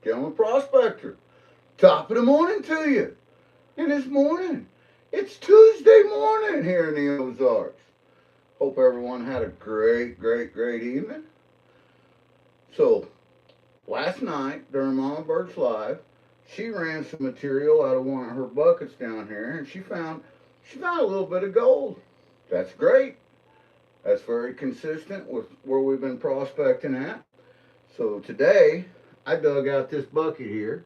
Gentleman Prospector. Top of the morning to you. And this morning, it's Tuesday morning here in the Ozarks. Hope everyone had a great evening. So, last night during Mama Bird's Live, she ran some material out of one of her buckets down here, and she found a little bit of gold. That's great. That's very consistent with where we've been prospecting at. So today, I dug out this bucket here,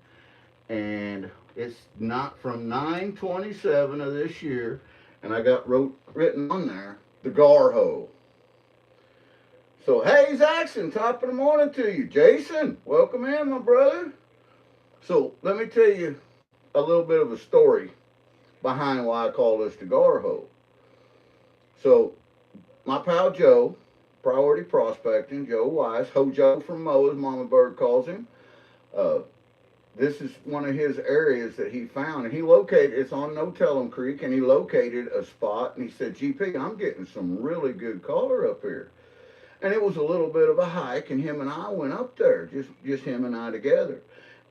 and it's not from 9/27 of this year, and I got written on there the gar hole. So hey, Zaxon, top of the morning to you. Jason, welcome in, my brother. So let me tell you a little bit of a story behind why I call this the gar hole. So my pal Joe, Priority Prospecting, Joe Wise, Ho Joe from Mo, as Mama Bird calls him. Uh, this is one of his areas that he found, and he located. It's on No Tell'em Creek, and he located a spot, and he said, "GP, I'm getting some really good color up here." And it was a little bit of a hike, and him and I went up there, just him and I together,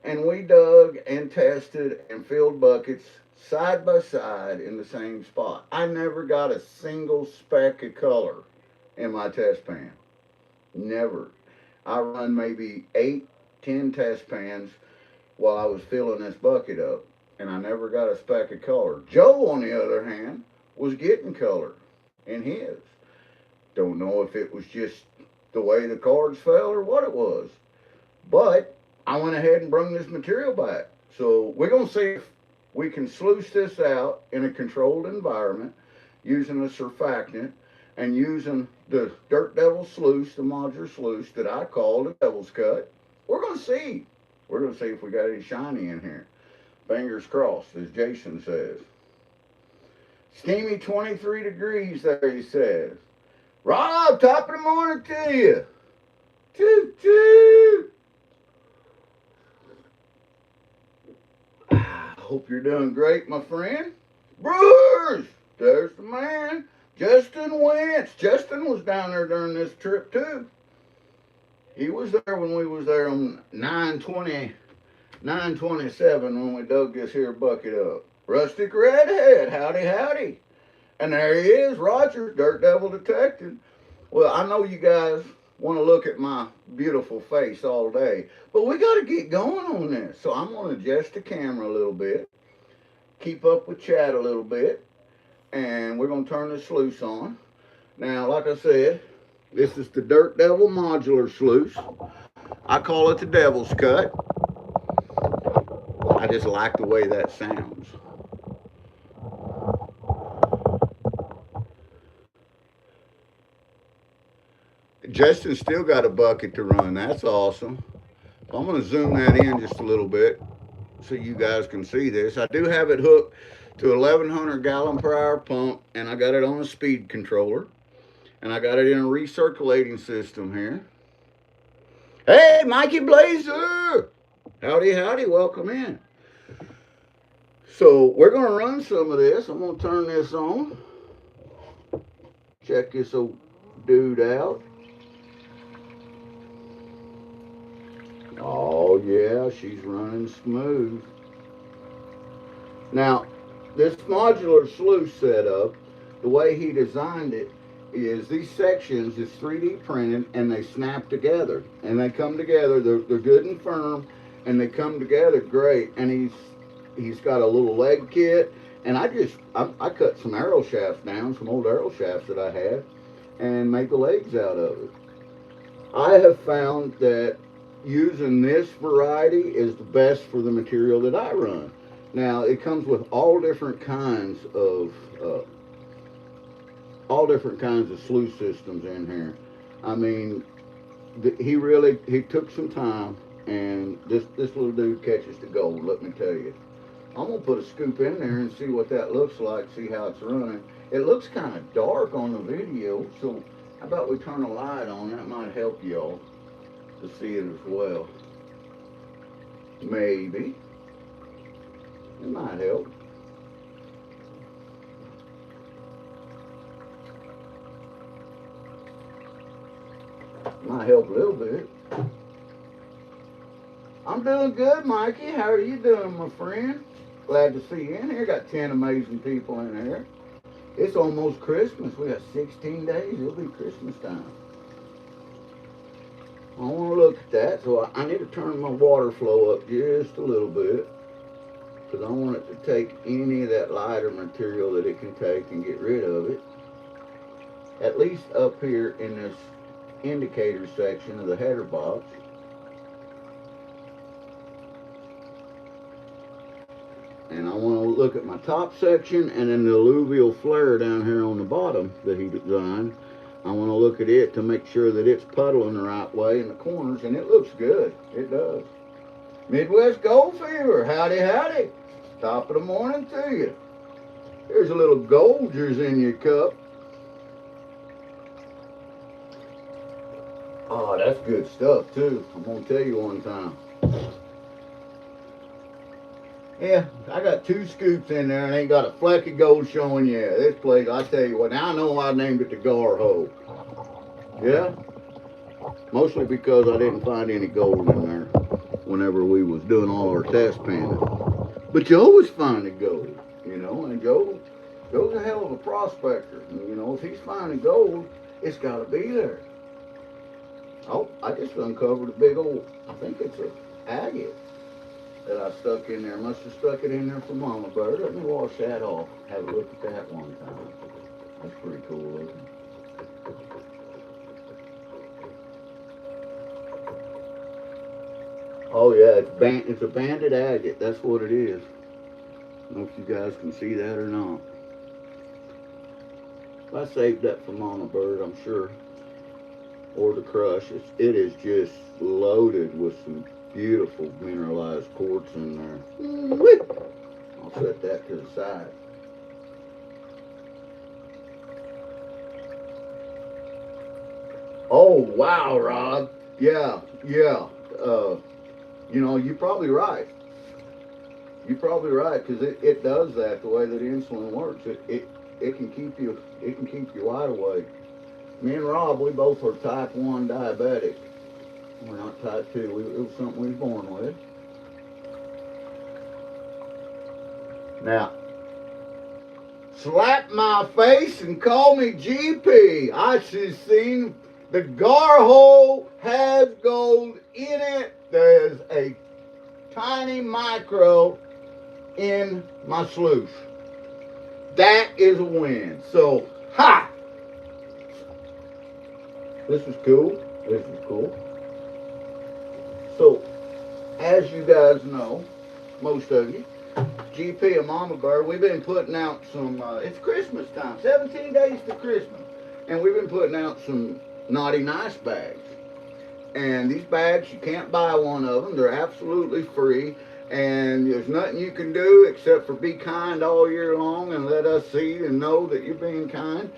and we dug and tested and filled buckets side by side in the same spot. I never got a single speck of color in my test pan. Never. I run maybe 8, 10 test pans while I was filling this bucket up, and I never got a speck of color. Joe, on the other hand, was getting color in his. Don't know if it was just the way the cards fell or what it was, but I went ahead and brought this material back. So we're going to see if we can sluice this out in a controlled environment using a surfactant and using the Dirt Devil sluice, the modular sluice that I call the Devil's Cut. We're going to see. We're going to see if we got any shiny in here. Fingers crossed, as Jason says. Steamy 23 degrees there, he says. Rob, top of the morning to you. Toot toot. Hope you're doing great, my friend. Brewers, there's the man. Justin Wentz. Justin was down there during this trip too. He was there when we was there on 9/27 when we dug this here bucket up. Rustic Redhead, howdy. And there he is, Roger, Dirt Devil Detective. Well, I know you guys want to look at my beautiful face all day, but we got to get going on this. So I'm going to adjust the camera a little bit, keep up with chat a little bit, and we're going to turn the sluice on. Now, like I said, this is the Dirt Devil modular sluice. I call it the Devil's Cut. I just like the way that sounds. Justin still got a bucket to run. That's awesome. So I'm going to zoom that in just a little bit so you guys can see this. I do have it hooked to 1100 gallon per hour pump, and I got it on a speed controller, and I got it in a recirculating system here. Hey, Mikey Blazer! Howdy, welcome in. So we're going to run some of this. I'm going to turn this on. Check this old dude out. Oh yeah, she's running smooth. Now, this modular sluice setup, the way he designed it is these sections is 3D printed and they snap together. And they come together, they're good and firm, and they come together great. And he's got a little leg kit, and I cut some arrow shafts down, some old arrow shafts that I had, and made the legs out of it. I have found that using this variety is the best for the material that I run. Now it comes with all different kinds of sluice systems in here. I mean, he took some time, and this little dude catches the gold. Let me tell you. I'm gonna put a scoop in there and see what that looks like. See how it's running. It looks kind of dark on the video, so how about we turn a light on? That might help y'all to see it as well. Maybe. It might help. Might help a little bit. I'm doing good, Mikey. How are you doing, my friend? Glad to see you in here. Got 10 amazing people in here. It's almost Christmas. We got 16 days. It'll be Christmas time. I want to look at that, so I need to turn my water flow up just a little bit because I want it to take any of that lighter material that it can take and get rid of it. At least up here in this indicator section of the header box. And I want to look at my top section and then the alluvial flare down here on the bottom that he designed. I want to look at it to make sure that it's puddling the right way in the corners, and it looks good. It does. Midwest Gold Fever, howdy, howdy. Top of the morning to you. Here's a little Golders in your cup. Oh, that's good stuff too. I'm going to tell you one time. Yeah, I got 2 scoops in there and ain't got a fleck of gold showing yet. This place, I tell you what, now I know why I named it the Gar Hole. Yeah? Mostly because I didn't find any gold in there whenever we was doing all our test panning. But you always find the gold, you know, and Joe's a hell of a prospector. And, you know, if he's finding gold, it's got to be there. Oh, I just uncovered a big old, I think it's an agate that I stuck in there. Must have stuck it in there for Mama Bird. Let me wash that off. Have a look at that one time. That's pretty cool looking. Oh yeah, it's a banded agate. That's what it is. I don't know if you guys can see that or not. I saved that for Mama Bird, I'm sure. Or the crush. It is just loaded with some beautiful mineralized quartz in there. I'll set that to the side. Oh wow, Rob. Yeah. You know, you're probably right. You're probably right, because it does that the way that insulin works. It can keep you wide awake. Me and Rob, we both are type 1 diabetic. We're not type 2. It was something we was born with. Now, slap my face and call me GP. I just seen the Gar Hole has gold in it. There's a tiny micro in my sluice. That is a win. So, ha! This is cool. This is cool. So, as you guys know, most of you, GP and Mama Bird, we've been putting out some, it's Christmas time, 17 days to Christmas. And we've been putting out some Naughty Nice bags. And these bags, you can't buy one of them. They're absolutely free. And there's nothing you can do except for be kind all year long and let us see and know that you're being kind.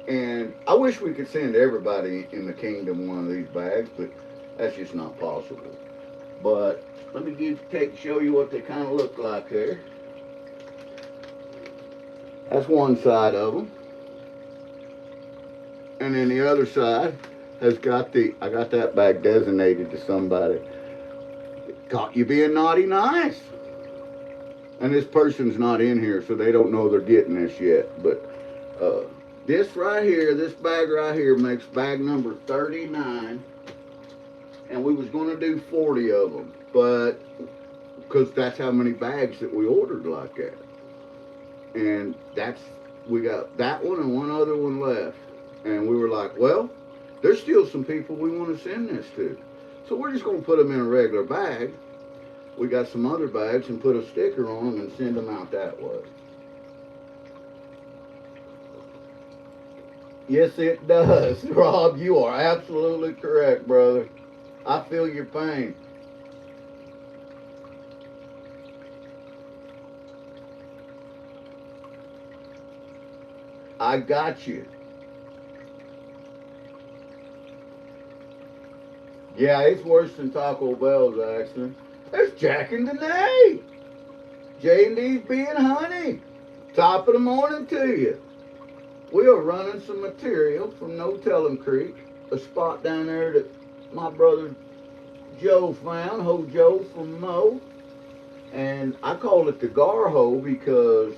And I wish we could send everybody in the kingdom one of these bags, but that's just not possible. But let me show you what they kind of look like there. That's one side of them. And then the other side has got I got that bag designated to somebody. Caught you being naughty nice. And this person's not in here, so they don't know they're getting this yet. But this right here, this bag right here makes bag number 39. And we was going to do 40 of them. But, because that's how many bags that we ordered like that. And we got that one and one other one left. And we were like, well, there's still some people we want to send this to. So we're just going to put them in a regular bag. We got some other bags and put a sticker on them and send them out that way. Yes, it does. Rob, you are absolutely correct, brother. I feel your pain. I got you. Yeah, it's worse than Taco Bell's, actually. There's Jack and Danae. J&D's being honey. Top of the morning to you. We are running some material from No Tellin' Creek, a spot down there that my brother Joe found, Ho Joe from Mo. And I call it the gar hole because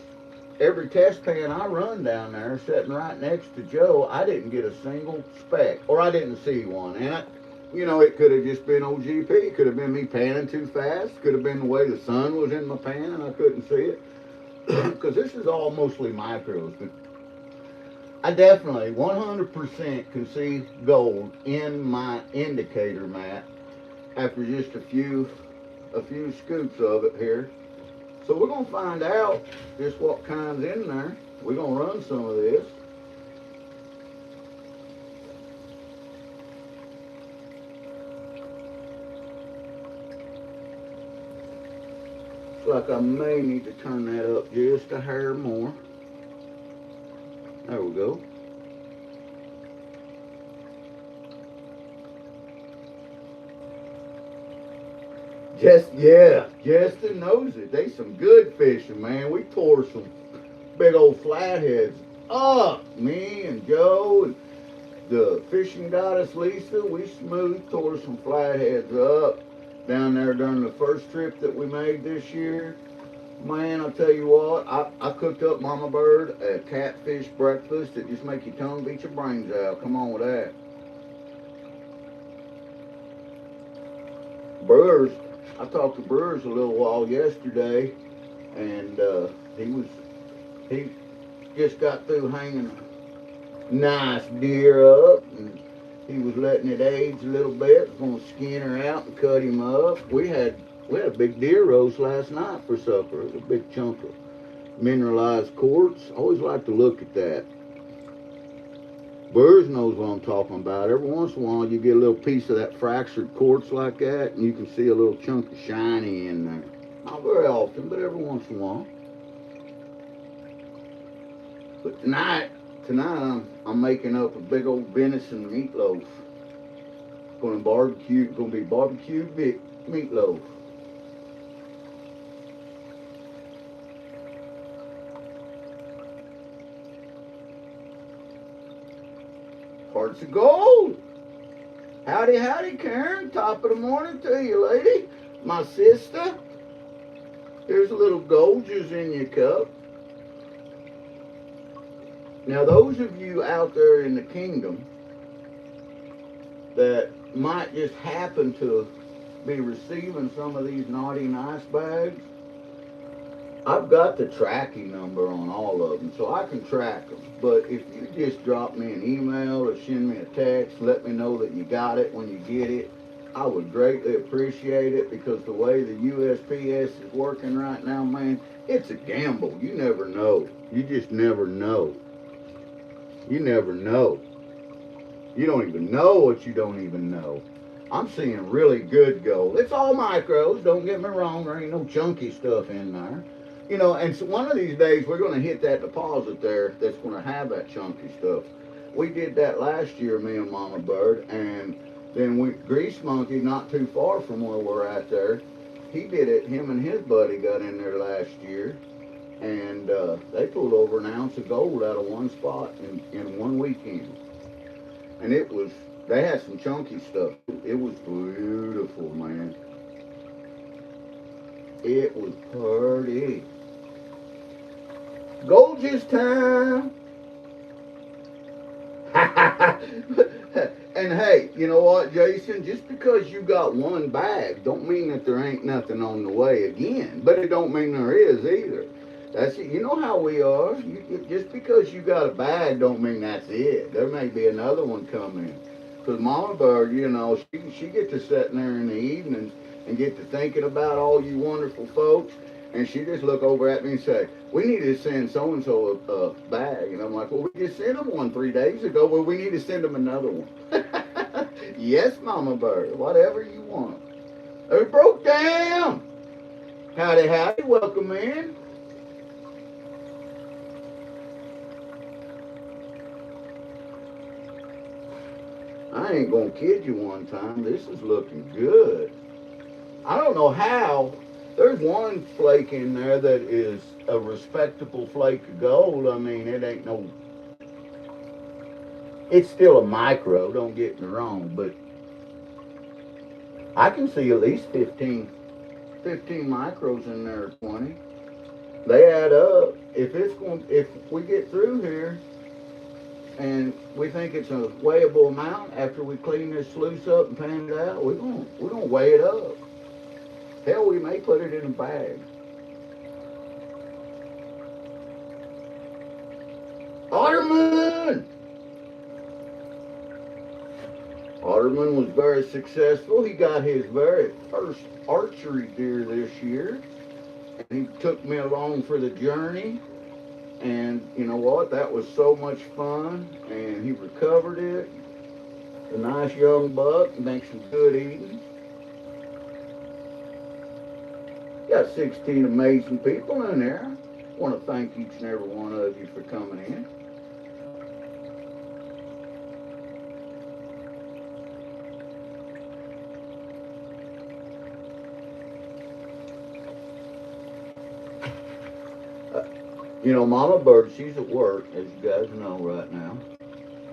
every test pan I run down there, sitting right next to Joe, I didn't get a single speck, or I didn't see one. And it could have just been OGP. It could have been me panning too fast. Could have been the way the sun was in my pan and I couldn't see it. Because this is all mostly micros. But I definitely 100% can see gold in my indicator mat after just a few scoops of it here. So we're going to find out just what kind's in there. We're going to run some of this. Looks like I may need to turn that up just a hair more. There we go. Justin knows it. They some good fishing, man. We tore some big old flatheads up. Me and Joe and the fishing goddess Lisa, we smooth tore some flatheads up down there during the first trip that we made this year. Man, I'll tell you what, I cooked up Mama Bird a catfish breakfast that just make your tongue beat your brains out. Come on with that. Brewers, I talked to Brewers a little while yesterday, and he just got through hanging a nice deer up, and he was letting it age a little bit. Was gonna skin her out and cut him up. We had a big deer roast last night for supper. It was a big chunk of mineralized quartz. I always like to look at that. Burrs knows what I'm talking about. Every once in a while you get a little piece of that fractured quartz like that, and you can see a little chunk of shiny in there. Not very often, but every once in a while. But tonight I'm making up a big old venison meatloaf. Gonna be barbecued meatloaf. Hearts of gold. Howdy, howdy, Karen. Top of the morning to you, lady. My sister. Here's a little gold juice in your cup. Now, those of you out there in the kingdom that might just happen to be receiving some of these naughty nice bags, I've got the tracking number on all of them, so I can track them. But if you just drop me an email or send me a text, let me know that you got it when you get it, I would greatly appreciate it, because the way the USPS is working right now, man, it's a gamble. You never know. You just never know. You never know. You don't even know what you don't even know. I'm seeing really good gold. It's all micros, don't get me wrong. There ain't no chunky stuff in there. And so one of these days we're going to hit that deposit there that's going to have that chunky stuff. We did that last year, me and Mama Bird, and then Grease Monkey, not too far from where we're at there, he did it. Him and his buddy got in there last year, and they pulled over an ounce of gold out of one spot in one weekend. And they had some chunky stuff. It was beautiful, man. It was pretty. Gorgeous time. And hey, you know what, Jason? Just because you got one bag don't mean that there ain't nothing on the way again. But it don't mean there is either. That's it. You know how we are. Just because you got a bag don't mean that's it. There may be another one coming. Because Mama Bird, she gets to sitting there in the evenings and get to thinking about all you wonderful folks. And she just look over at me and say, we need to send so-and-so a bag. And I'm like, well, we just sent them one 3 days ago. Well, we need to send them another one. Yes, Mama Bird, whatever you want. It broke down. Howdy, howdy, welcome in. I ain't gonna kid you one time. This is looking good. I don't know how. There's one flake in there that is a respectable flake of gold. I mean, it ain't no... It's still a micro, don't get me wrong, but I can see at least 15 micros in there, 20. They add up. If we get through here and we think it's a weighable amount after we clean this sluice up and pan it out, we're gonna weigh it up. Hell, we may put it in a bag. Otterman! Otterman was very successful. He got his very first archery deer this year. And he took me along for the journey. And you know what? That was so much fun. And he recovered it. A nice young buck. Makes some good eating. Got 16 amazing people in there. I want to thank each and every one of you for coming in. You know, Mama Bird, she's at work, as you guys know right now.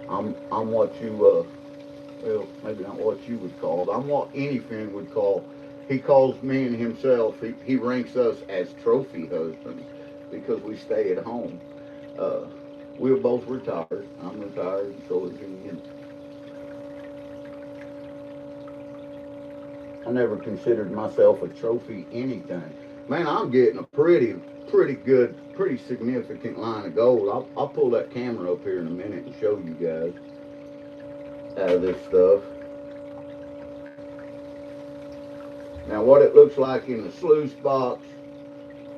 I'm what you, well, maybe not what you would call, but I'm what any friend would call. He calls me and himself, he ranks us as trophy husbands because we stay at home. We're both retired. I'm retired, and so is he. And I never considered myself a trophy anything. Man, I'm getting a pretty good, pretty significant line of gold. I'll pull that camera up here in a minute and show you guys out of this stuff. Now, what it looks like in the sluice box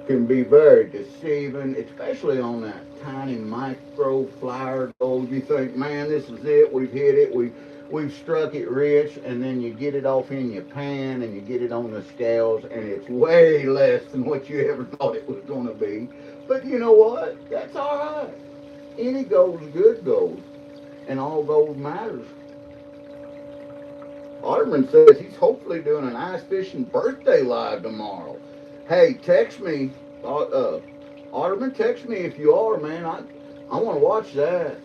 can be very deceiving, especially on that tiny micro flyer gold. You think, man, this is it. We've hit it. We've struck it rich, and then you get it off in your pan and you get it on the scales, and it's way less than what you ever thought it was going to be. But you know what? That's all right. Any gold is good gold, and all gold matters. Otterman says he's hopefully doing an ice fishing birthday live tomorrow. Hey, text me, Otterman, text me if you are, man. I want to watch that.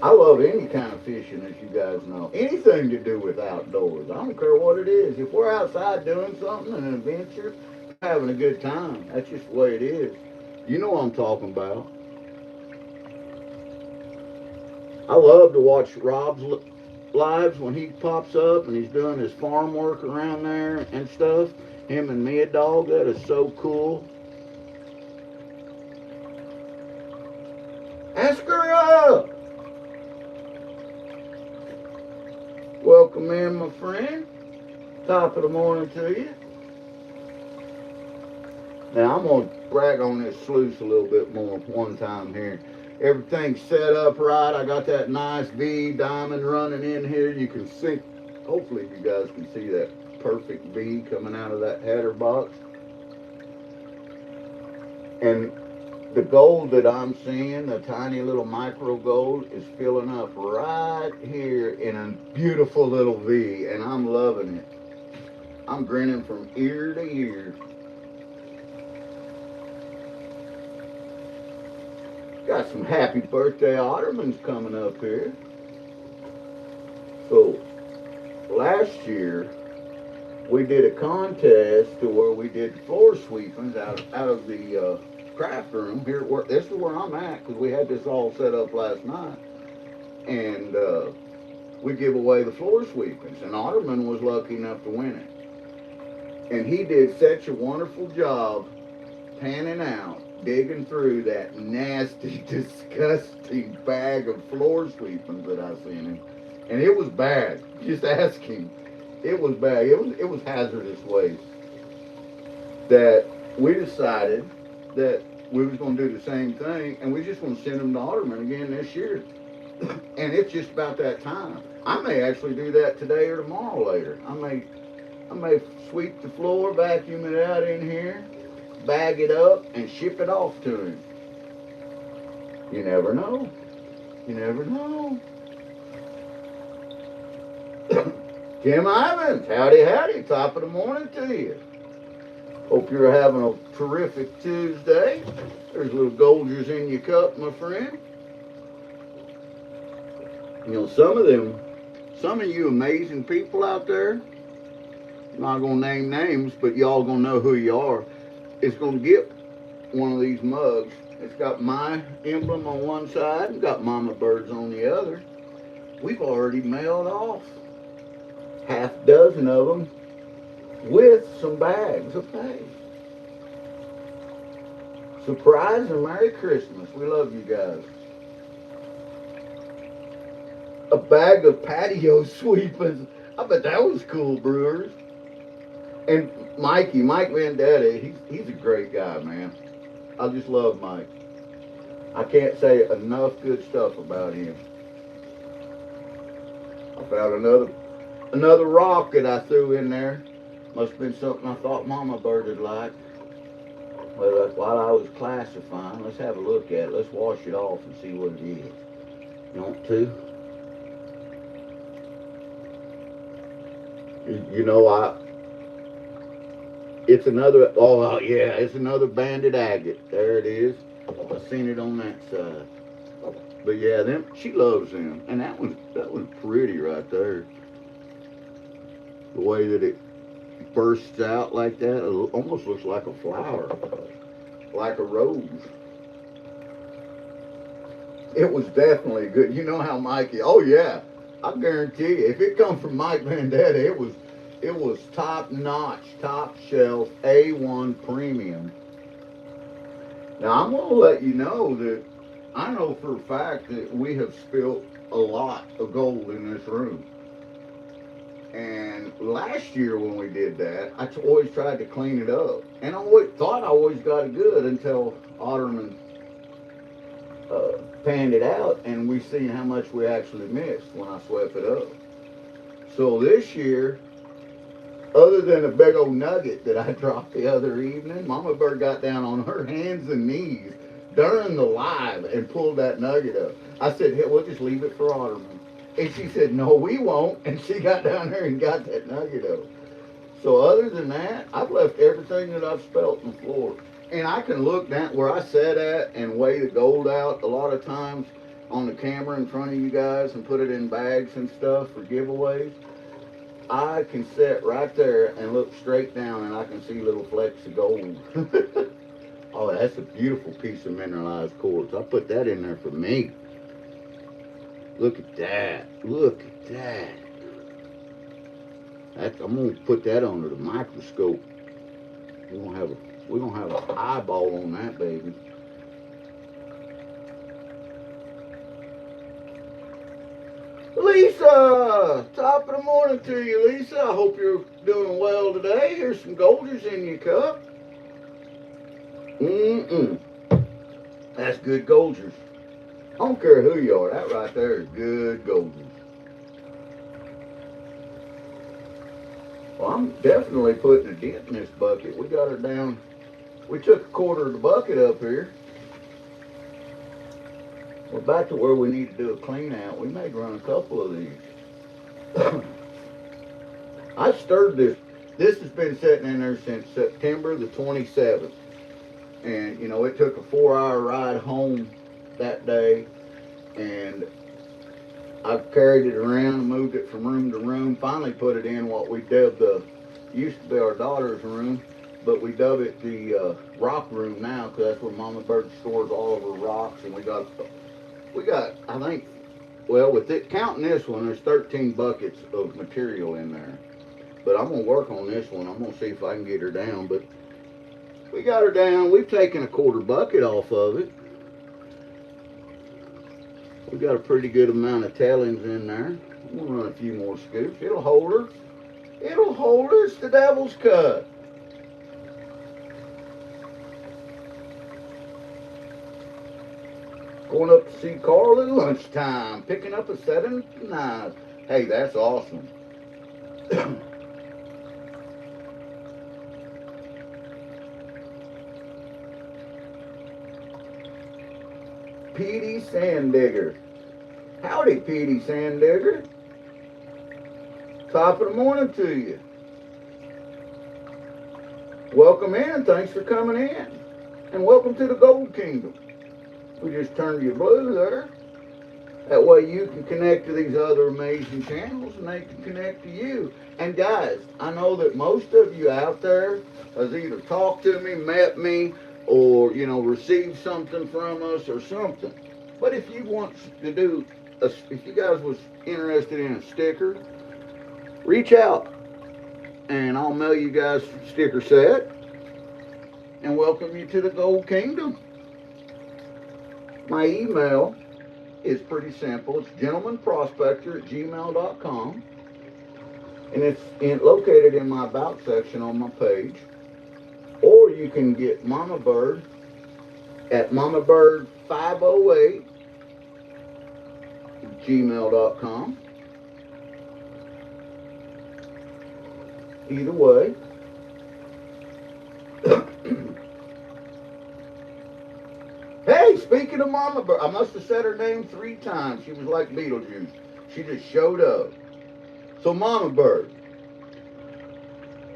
I love any kind of fishing, as you guys know. Anything to do with outdoors. I don't care what it is. If we're outside doing something, an adventure, having a good time. That's just the way it is. You know what I'm talking about. I love to watch Rob's lives when he pops up and he's doing his farm work around there and stuff. Him and me, a dog, that is so cool. Ask her up. Welcome in, my friend. Top of the morning to you. Now, I'm going to brag on this sluice a little bit more one time here. Everything's set up right. I got that nice V diamond running in here. You can see, hopefully you guys can see that perfect V coming out of that header box. And the gold that I'm seeing, the tiny little micro gold, is filling up right here in a beautiful little V, and I'm loving it. I'm grinning from ear to ear. Got some happy birthday Ottermans coming up here. So, last year, we did a contest to where we did floor sweepings out of the craft room. Here, this is where I'm at, because we had this all set up last night. And we give away the floor sweepings, and Otterman was lucky enough to win it. And he did such a wonderful job panning out, digging through that nasty, disgusting bag of floor sweepings that I sent him. And it was bad. Just ask him. It was bad. It was hazardous waste. That we decided that we was going to do the same thing, and we just want to send them to Otterman again this year. And it's just about that time. I may actually do that today or tomorrow later. I may sweep the floor, vacuum it out in here, bag it up, and ship it off to him. You never know. You never know. Kim Ivins, howdy, howdy. Top of the morning to you. Hope you're having a terrific Tuesday. There's little Golders in your cup, my friend. You know, some of Some of you amazing people out there, I'm not going to name names, but y'all going to know who you are, is going to get one of these mugs. It's got my emblem on one side and got Mama Bird's on the other. We've already mailed off half a dozen of them with some bags of pay. Surprise and Merry Christmas. We love you guys. A bag of patio sweepers. I bet that was cool, Brewers. And Mike Vendetta, he's a great guy, man. I just love Mike. I can't say enough good stuff about him. I found another rock that I threw in there. Must have been something I thought Mama Bird would like. Well, while I was classifying, let's have a look at it. Let's wash it off and see what it is. You want to? You know, it's another, oh yeah, it's another banded agate. There it is. I seen it on that side. But yeah, she loves them. And that was pretty right there. The way that it bursts out like that, it almost looks like a flower, like a rose. It was definitely good. You know how Mikey, oh yeah, I guarantee you, if it come from Mike Vendetta, it was top notch, top shelf, A1 premium. Now I'm gonna let you know that I know for a fact that we have spilt a lot of gold in this room. And last year when we did that, I always tried to clean it up. And I thought I always got it good until Otterman panned it out, and we seen how much we actually missed when I swept it up. So this year, other than a big old nugget that I dropped the other evening, Mama Bird got down on her hands and knees during the live and pulled that nugget up. I said, hey, we'll just leave it for Otterman. And she said, no, we won't. And she got down there and got that nugget up. So other than that, I've left everything that I've spelt on the floor. And I can look down where I sat at and weigh the gold out a lot of times on the camera in front of you guys and put it in bags and stuff for giveaways. I can sit right there and look straight down and I can see little flecks of gold. Oh, that's a beautiful piece of mineralized quartz. I put that in there for me. Look at that. Look at that. I'm going to put that under the microscope. We're going to have an eyeball on that baby. Lisa! Top of the morning to you, Lisa. I hope you're doing well today. Here's some Golders in your cup. That's good Golders. I don't care who you are. That right there is good Golders. Well, I'm definitely putting a dent in this bucket. We got her down. We took a quarter of the bucket up here. We're back to where we need to do a clean out. We may run a couple of these. I stirred this. This has been sitting in there since September the 27th. And, you know, it took a 4-hour ride home that day. And I've carried it around, moved it from room to room, finally put it in what we dubbed used to be our daughter's room, but we dub it the rock room now because that's where Mama Bird stores all of her rocks. And we got, I think, well, with it, counting this one, there's 13 buckets of material in there. But I'm going to work on this one. I'm going to see if I can get her down. But we got her down. We've taken a quarter bucket off of it. We got a pretty good amount of tailings in there. We'll run a few more scoops. It'll hold her. It'll hold her. It's the devil's cut. Going up to see Carl at lunchtime. Picking up a 7-9. Hey, that's awesome. Petey Sandigger. Howdy, Petey Sandigger. Top of the morning to you. Welcome in. Thanks for coming in. And welcome to the Gold Kingdom. We just turned you blue there. That way you can connect to these other amazing channels and they can connect to you. And guys, I know that most of you out there has either talked to me, met me, or received something from us or something. But if you want to do, if you guys was interested in a sticker, reach out and I'll mail you guys a sticker set and welcome you to the Gold Kingdom. My email is pretty simple. It's gentlemanprospector@gmail.com, and it's located in my About section on my page. Or you can get Mama Bird at mamabird508 gmail.com. Either way. Hey, speaking of Mama Bird, I must have said her name 3 times. She was like Beetlejuice. She just showed up. So Mama Bird,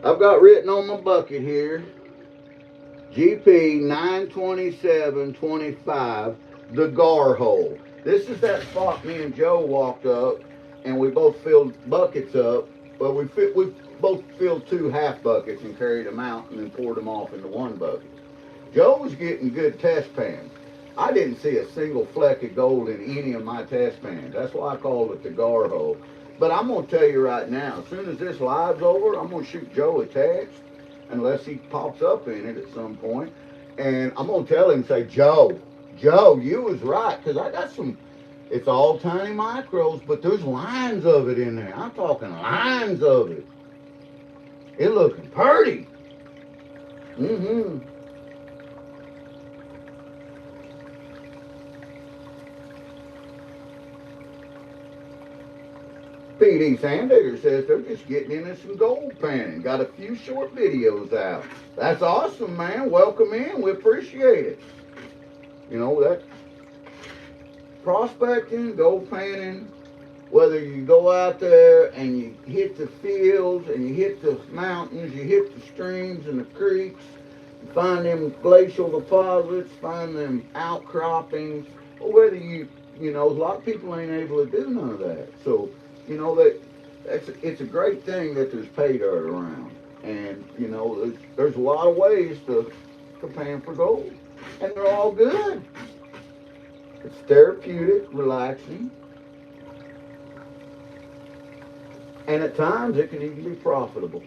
I've got written on my bucket here, GP 92725, the Gar Hole. This is that spot me and Joe walked up, and we both filled buckets up. Well, we both filled 2 half buckets and carried them out and then poured them off into 1 bucket. Joe was getting good test pans. I didn't see a single fleck of gold in any of my test pans. That's why I called it the Gar Hole. But I'm going to tell you right now, as soon as this live's over, I'm going to shoot Joe a text, unless he pops up in it at some point, and I'm going to tell him, say, Joe, you was right, because I got some, it's all tiny micros, but there's lines of it in there. I'm talking lines of it. It looking pretty. PD Sandigger says they're just getting into some gold panning. Got a few short videos out. That's awesome, man. Welcome in. We appreciate it. That prospecting, gold panning, whether you go out there and you hit the fields and you hit the mountains, you hit the streams and the creeks, you find them glacial deposits, find them outcroppings, or whether a lot of people ain't able to do none of that. So, it's a great thing that there's pay dirt around. And, there's a lot of ways to pan for gold. And they're all good. It's therapeutic, relaxing. And at times it can even be profitable.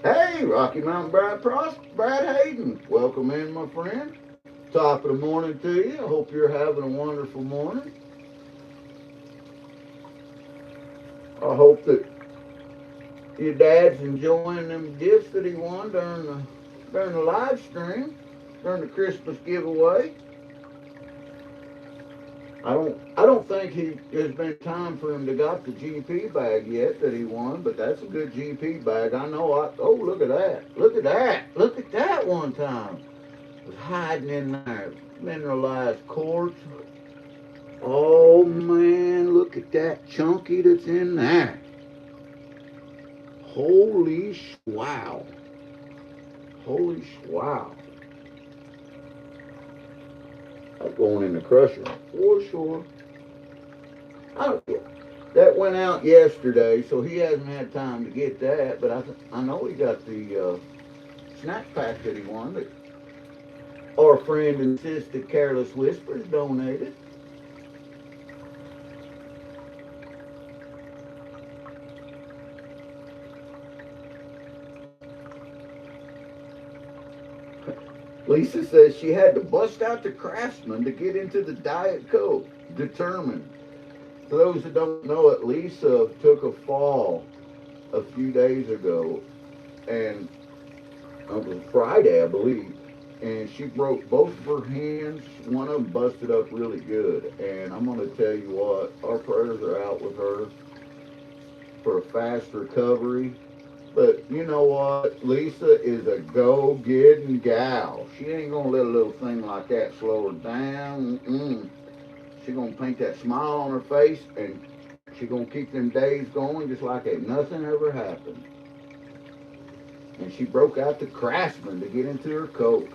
Hey, Rocky Mountain Brad Hayden. Welcome in, my friend. Top of the morning to you. I hope you're having a wonderful morning. I hope that your dad's enjoying them gifts that he won during the live stream, during the Christmas giveaway. I don't think there's been time for him to got the GP bag yet that he won, but that's a good GP bag. I know. Oh, look at that! Look at that one time. Was hiding in there, mineralized quartz. Oh man, look at that chunky that's in there. Holy wow. Holy wow. That's going in the crusher for sure. That went out yesterday, so he hasn't had time to get that, but I know he got the snack pack that he won that our friend and sister Careless Whispers donated. Lisa says she had to bust out the Craftsman to get into the Diet Coke. Determined. For those that don't know it, Lisa took a fall a few days ago, and it was Friday, I believe, and she broke both of her hands. One of them busted up really good, and I'm going to tell you what, our prayers are out with her for a fast recovery. But you know what? Lisa is a go-getting gal. She ain't going to let a little thing like that slow her down. She's going to paint that smile on her face, and she's going to keep them days going just like ain't nothing ever happened. And she broke out the Craftsman to get into her coat.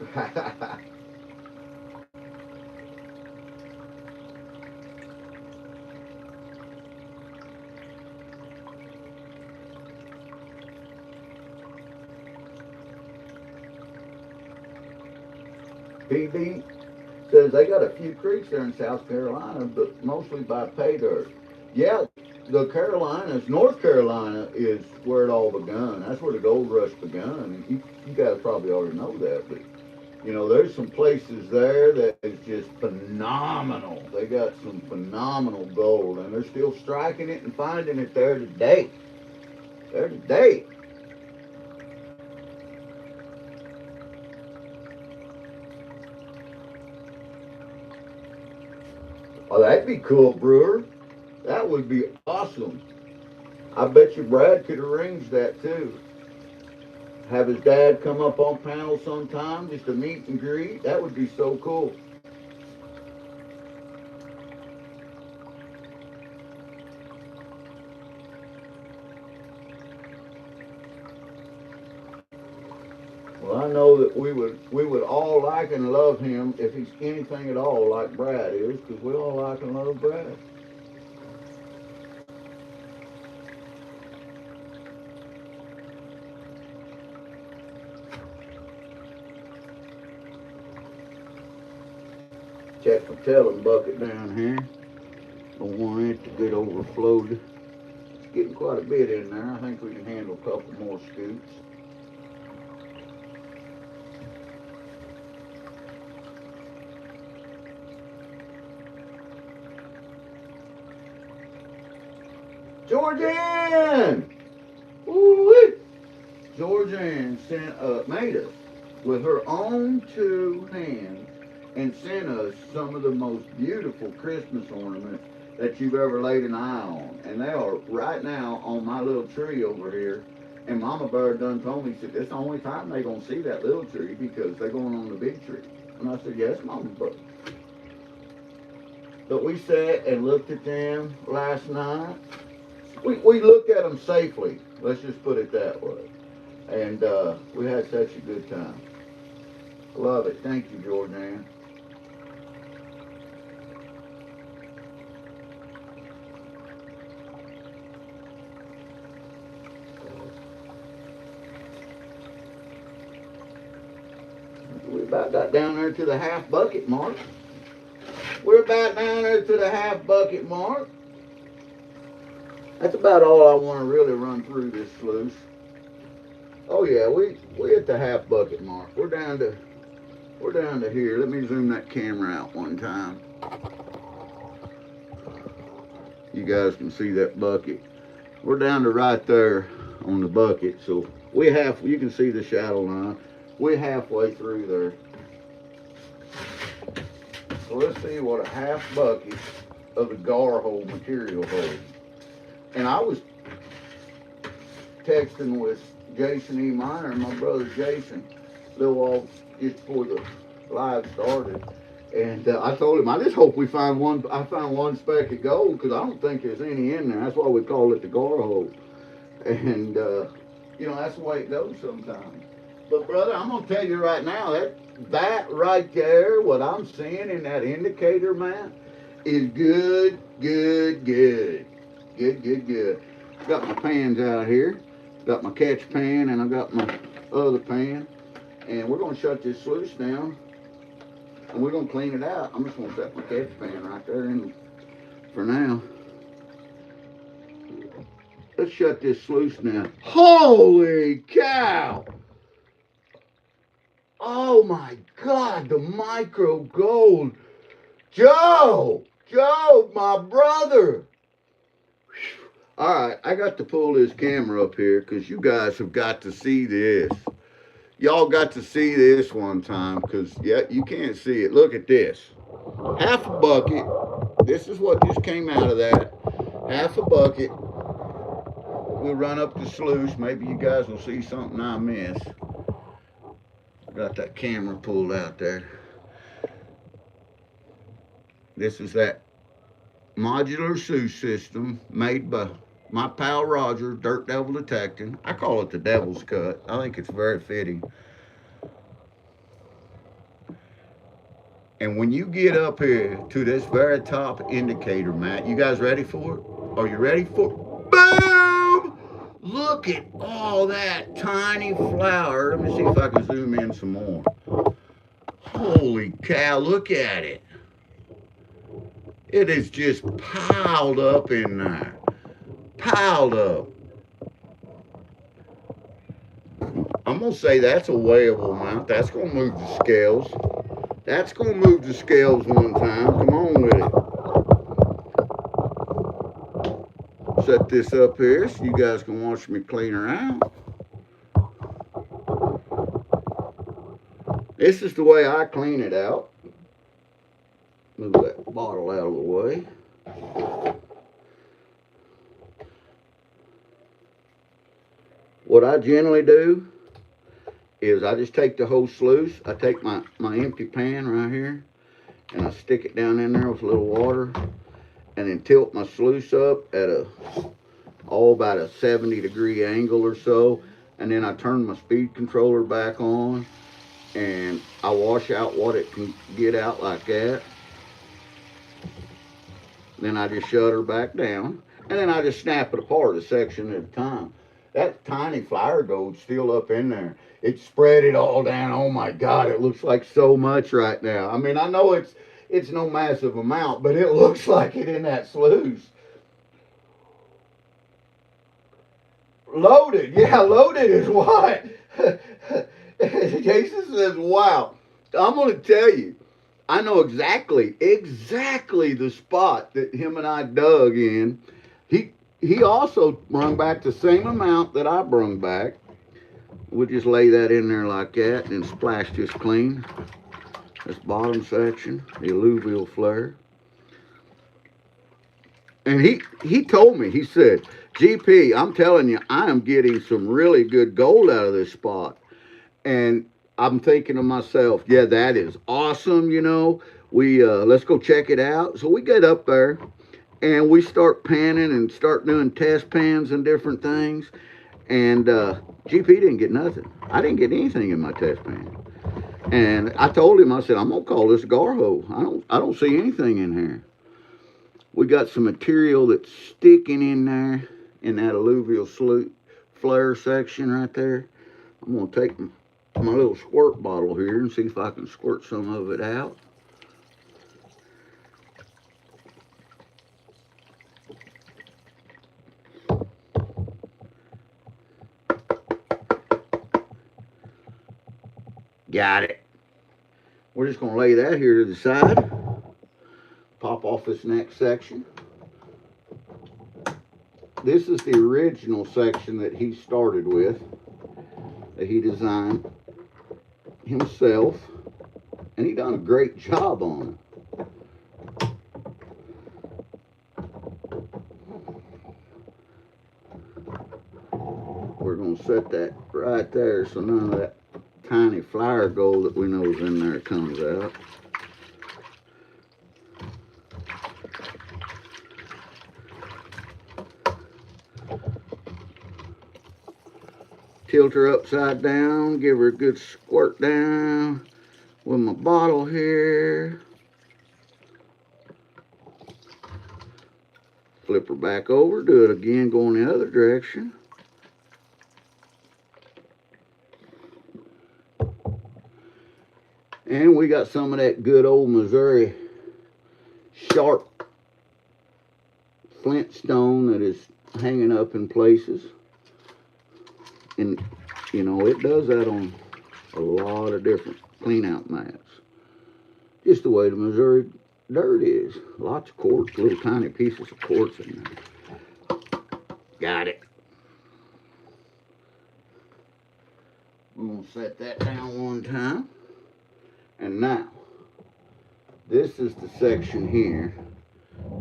PB says they got a few creeks there in South Carolina, but mostly by pay dirt. Yeah, the Carolinas, North Carolina is where it all begun. That's where the gold rush begun. You guys probably already know that, but you know, there's some places there that is just phenomenal. They got some phenomenal gold, and they're still striking it and finding it there today. There today. Oh, that'd be cool, Brewer. That would be awesome. I bet you Brad could arrange that too. Have his dad come up on panel sometime just to meet and greet. That would be so cool. Well, I know that we would all like and love him if he's anything at all like Brad is, because we all like and love Brad. Check my telling bucket down here. Don't want it to get overflowed. It's getting quite a bit in there. I think we can handle a couple more scoops. Georgianne! Woo-wee! Georgianne made us with her own two hands and sent us some of the most beautiful Christmas ornaments that you've ever laid an eye on. And they are right now on my little tree over here. And Mama Bird done told me, she said, this the only time they're going to see that little tree because they're going on the big tree. And I said, yes, Mama Bird. But we sat and looked at them last night. We looked at them safely. Let's just put it that way. And we had such a good time. Love it. Thank you, Georgianne. We about got down there to the half bucket mark. We're about down there to the half bucket mark. That's about all I want to really run through this sluice. Oh yeah, we at the half bucket mark. We're down to here. Let me zoom that camera out one time. You guys can see that bucket. We're down to right there on the bucket. So you can see the shadow line. We're halfway through there. So let's see what a half bucket of the gar hole material holds. And I was texting with Jason E. Miner and my brother Jason a little while just before the live started. And I told him, I just hope I found one speck of gold because I don't think there's any in there. That's why we call it the gar hole. And, you know, that's the way it goes sometimes. But, brother, I'm going to tell you right now, that right there, what I'm seeing in that indicator map is good, good, good. Good, good, good. Got my pans out here. Got my catch pan and I got my other pan. And we're going to shut this sluice down. And we're going to clean it out. I'm just going to set my catch pan right there in for now. Let's shut this sluice down. Holy cow! Oh my God, the micro gold. Joe, my brother. All right, I got to pull this camera up here because you guys have got to see this. Y'all got to see this one time because, yeah, you can't see it. Look at this. Half a bucket. This is what just came out of that. Half a bucket. We'll run up the sluice. Maybe you guys will see something I miss. Got that camera pulled out there. This is that modular sluice system made by My pal Roger, Dirt Devil Detecting. I call it the Devil's Cut. I think it's very fitting. And when you get up here to this very top indicator, Matt, you guys ready for it? Are you ready for it? Boom! Look at all that tiny flower. Let me see if I can zoom in some more. Holy cow, look at it. It is just piled up in there. Piled up. I'm going to say that's a weighable amount. That's going to move the scales. That's going to move the scales one time. Come on with it. Set this up here so you guys can watch me clean her out. This is the way I clean it out. Move that bottle out of the way. What I generally do is I just take the whole sluice. I take my empty pan right here and I stick it down in there with a little water and then tilt my sluice up at about a 70-degree angle or so, and then I turn my speed controller back on and I wash out what it can get out like that. Then I just shut her back down and then I just snap it apart a section at a time. That tiny flower gold's still up in there. It spread it all down. Oh my God, it looks like so much right now. I mean, I know it's no massive amount, but it looks like it in that sluice. Loaded, yeah, loaded is what? Jason says, wow. I'm going to tell you, I know exactly the spot that him and I dug in. He also brung back the same amount that I brung back. We'll just lay that in there like that and splash this clean. This bottom section, the alluvial flare. And he told me, he said, GP, I'm telling you, I am getting some really good gold out of this spot. And I'm thinking to myself, yeah, that is awesome, you know. Let's go check it out. So we get up there and we start panning and start doing test pans and different things. And GP didn't get nothing. I didn't get anything in my test pan. And I told him, I said, I'm gonna call this Garho. I don't see anything in here. We got some material that's sticking in there in that alluvial flare section right there. I'm gonna take my little squirt bottle here and see if I can squirt some of it out. Got it. We're just gonna lay that here to the side. Pop off this next section. This is the original section that he started with, that he designed himself, and he done a great job on it. We're going to set that right there so none of that tiny flower gold that we know is in there comes out. Tilt her upside down, give her a good squirt down with my bottle here. Flip her back over, do it again going the other direction. And we got some of that good old Missouri sharp flintstone that is hanging up in places. And, you know, it does that on a lot of different clean out mats. Just the way the Missouri dirt is. Lots of quartz, little tiny pieces of quartz in there. Got it. I'm going to set that down one time. And now, this is the section here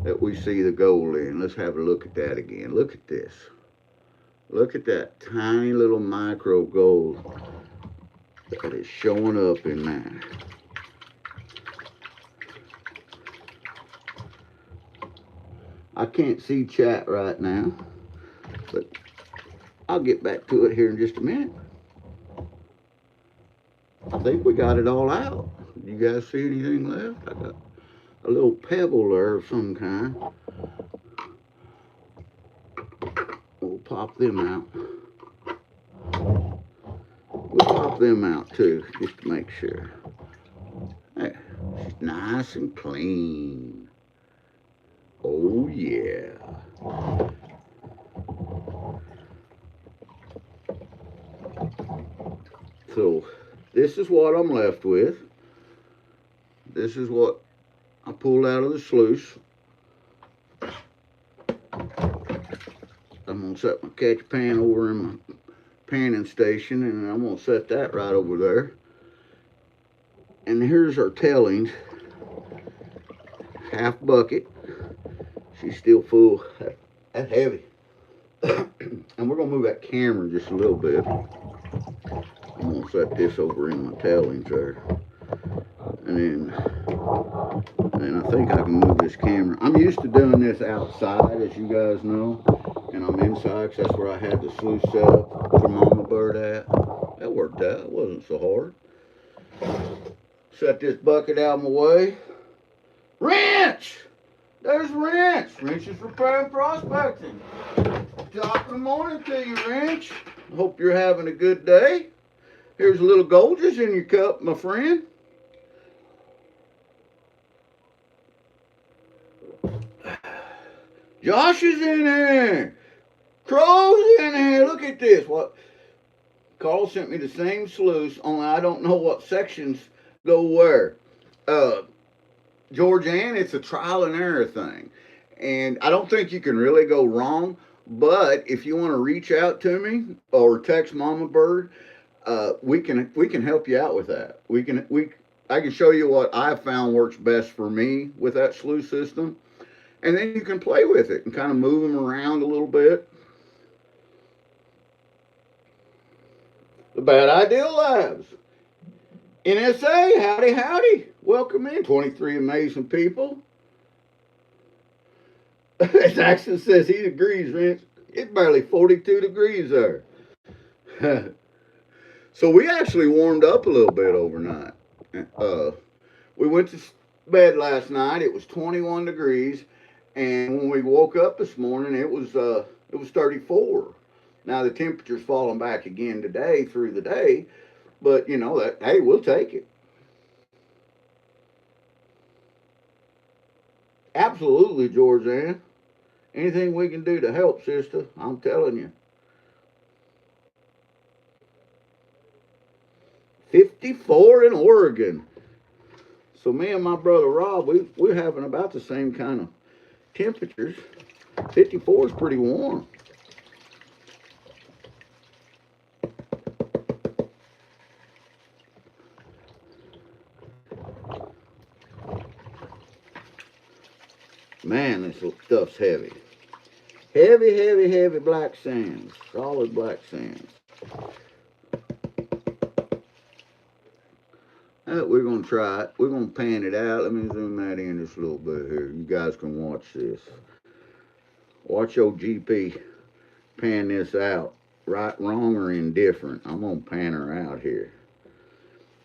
that we see the gold in. Let's have a look at that again. Look at this. Look at that tiny little micro gold that is showing up in there. I can't see chat right now, But I'll get back to it here in just a minute. I think we got it all out. You guys see anything left? I got a little pebble there of some kind. We'll pop them out. We'll pop them out too, just to make sure. There, she's nice and clean. Oh yeah. So this is what I'm left with. This is what I pulled out of the sluice. I'm going to set my catch pan over in my panning station, and I'm going to set that right over there. And here's our tailings. Half bucket. She's still full. That's heavy. And we're going to move that camera just a little bit. I'm going to set this over in my tailings there. And then I think I can move this camera. I'm used to doing this outside, as you guys know. And I'm inside because that's where I had the sluice set up for Mama Bird at. That worked out. It wasn't so hard. Set this bucket out of my way. Wrench! There's Wrench. Wrench is repairing prospecting. Top of the morning to you, Wrench. I hope you're having a good day. Here's a little Golders in your cup, my friend. Josh is in there. Crow's in there. Look at this. What? Carl sent me the same sluice, only I don't know what sections go where. Georgianne, it's a trial and error thing. And I don't think you can really go wrong. But if you want to reach out to me or text Mama Bird, we can help you out with that. I can show you what I found works best for me with that sluice system. And then you can play with it and kind of move them around a little bit. The Bad Idea Labs. NSA, howdy, howdy. Welcome in. 23 amazing people. As Axon says, he agrees, Vince. It's barely 42 degrees there. So we actually warmed up a little bit overnight. We went to bed last night. It was 21 degrees. And when we woke up this morning, it was 34. Now the temperature's falling back again today through the day, but you know that, hey, we'll take it. Absolutely, Georgianne. Anything we can do to help, sister, I'm telling you. 54 in Oregon. So me and my brother Rob, we're having about the same kind of temperatures. 54 is pretty warm. Man, this stuff's heavy. Heavy, heavy, heavy black sands. Solid black sands. We're going to try it. We're going to pan it out. Let me zoom that in just a little bit here. You guys can watch this. Watch your GP pan this out. Right, wrong, or indifferent. I'm going to pan her out here.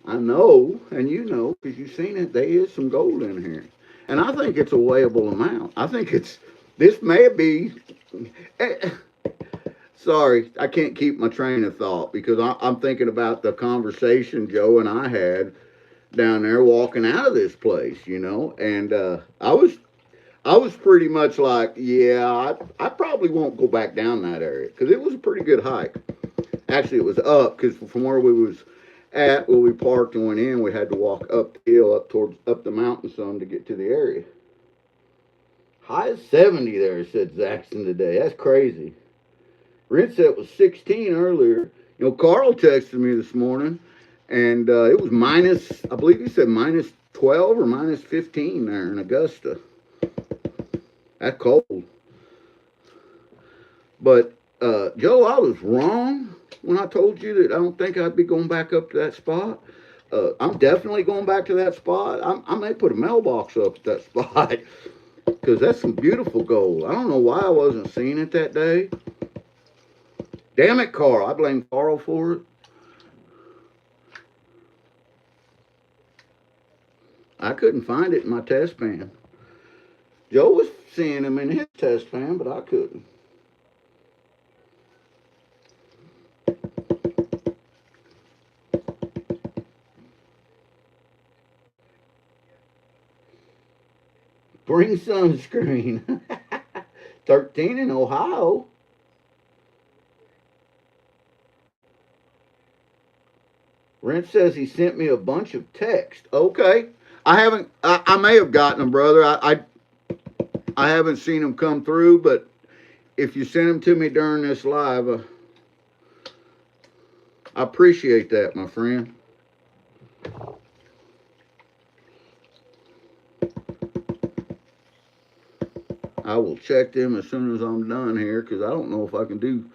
I know, and you know, because you've seen it, there is some gold in here. And I think it's a weighable amount. I think this may be, sorry, I can't keep my train of thought because I'm thinking about the conversation Joe and I had down there walking out of this place, you know, and I was pretty much like, yeah, I probably won't go back down that area because it was a pretty good hike. Actually, it was up because from where we was at, where we parked and went in, we had to walk up the hill, up the mountain some to get to the area. High as 70 there, said Zaxton today. That's crazy. Rent said it was 16 earlier. You know, Carl texted me this morning, and it was minus, I believe he said minus 12 or minus 15 there in Augusta. That's cold. But, Joe, I was wrong when I told you that I don't think I'd be going back up to that spot. I'm definitely going back to that spot. I may put a mailbox up at that spot because that's some beautiful gold. I don't know why I wasn't seeing it that day. Damn it, Carl. I blame Carl for it. I couldn't find it in my test pan. Joe was seeing him in his test pan, but I couldn't. Bring sunscreen. 13 in Ohio. Rent says he sent me a bunch of text. Okay. I haven't, I may have gotten them, brother. I haven't seen them come through, but if you send them to me during this live, I appreciate that, my friend. I will check them as soon as I'm done here because I don't know if I can do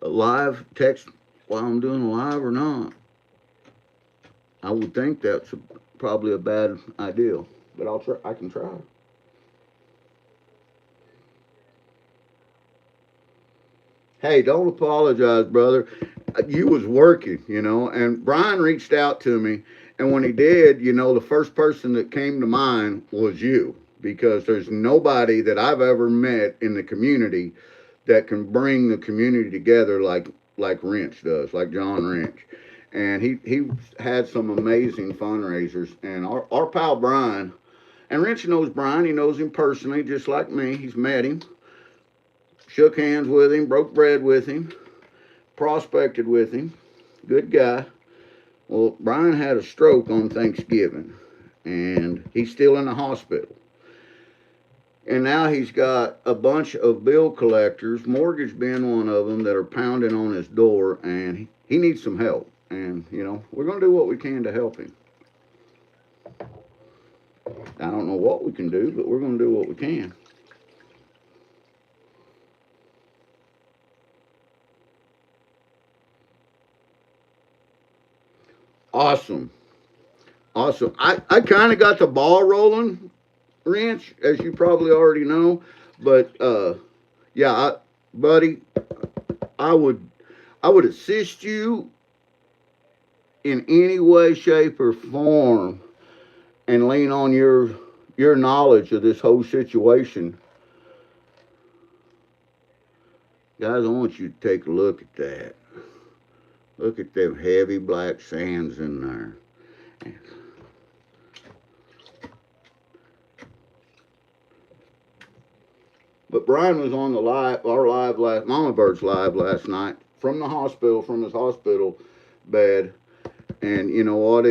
a live text while I'm doing a live or not. I would think that's probably a bad idea, but I'll try. I can try. Hey, don't apologize, brother. You was working, and Brian reached out to me, and when he did, the first person that came to mind was you because there's nobody that I've ever met in the community that can bring the community together like Wrench does, like John Wrench. And he had some amazing fundraisers. And our pal Brian, and Wrench knows Brian, he knows him personally, just like me. He's met him, shook hands with him, broke bread with him, prospected with him. Good guy. Well, Brian had a stroke on Thanksgiving, and he's still in the hospital. And now he's got a bunch of bill collectors, mortgage being one of them, that are pounding on his door, and he needs some help. And, we're going to do what we can to help him. I don't know what we can do, but we're going to do what we can. Awesome. Awesome. I kind of got the ball rolling, Wrench, as you probably already know. But, yeah, buddy, I would assist you in any way, shape, or form and lean on your knowledge of this whole situation. Guys, I want you to take a look at that. Look at them heavy black sands in there. But Brian was on Mama Bird's live last night from the hospital, from his hospital bed. And you know what?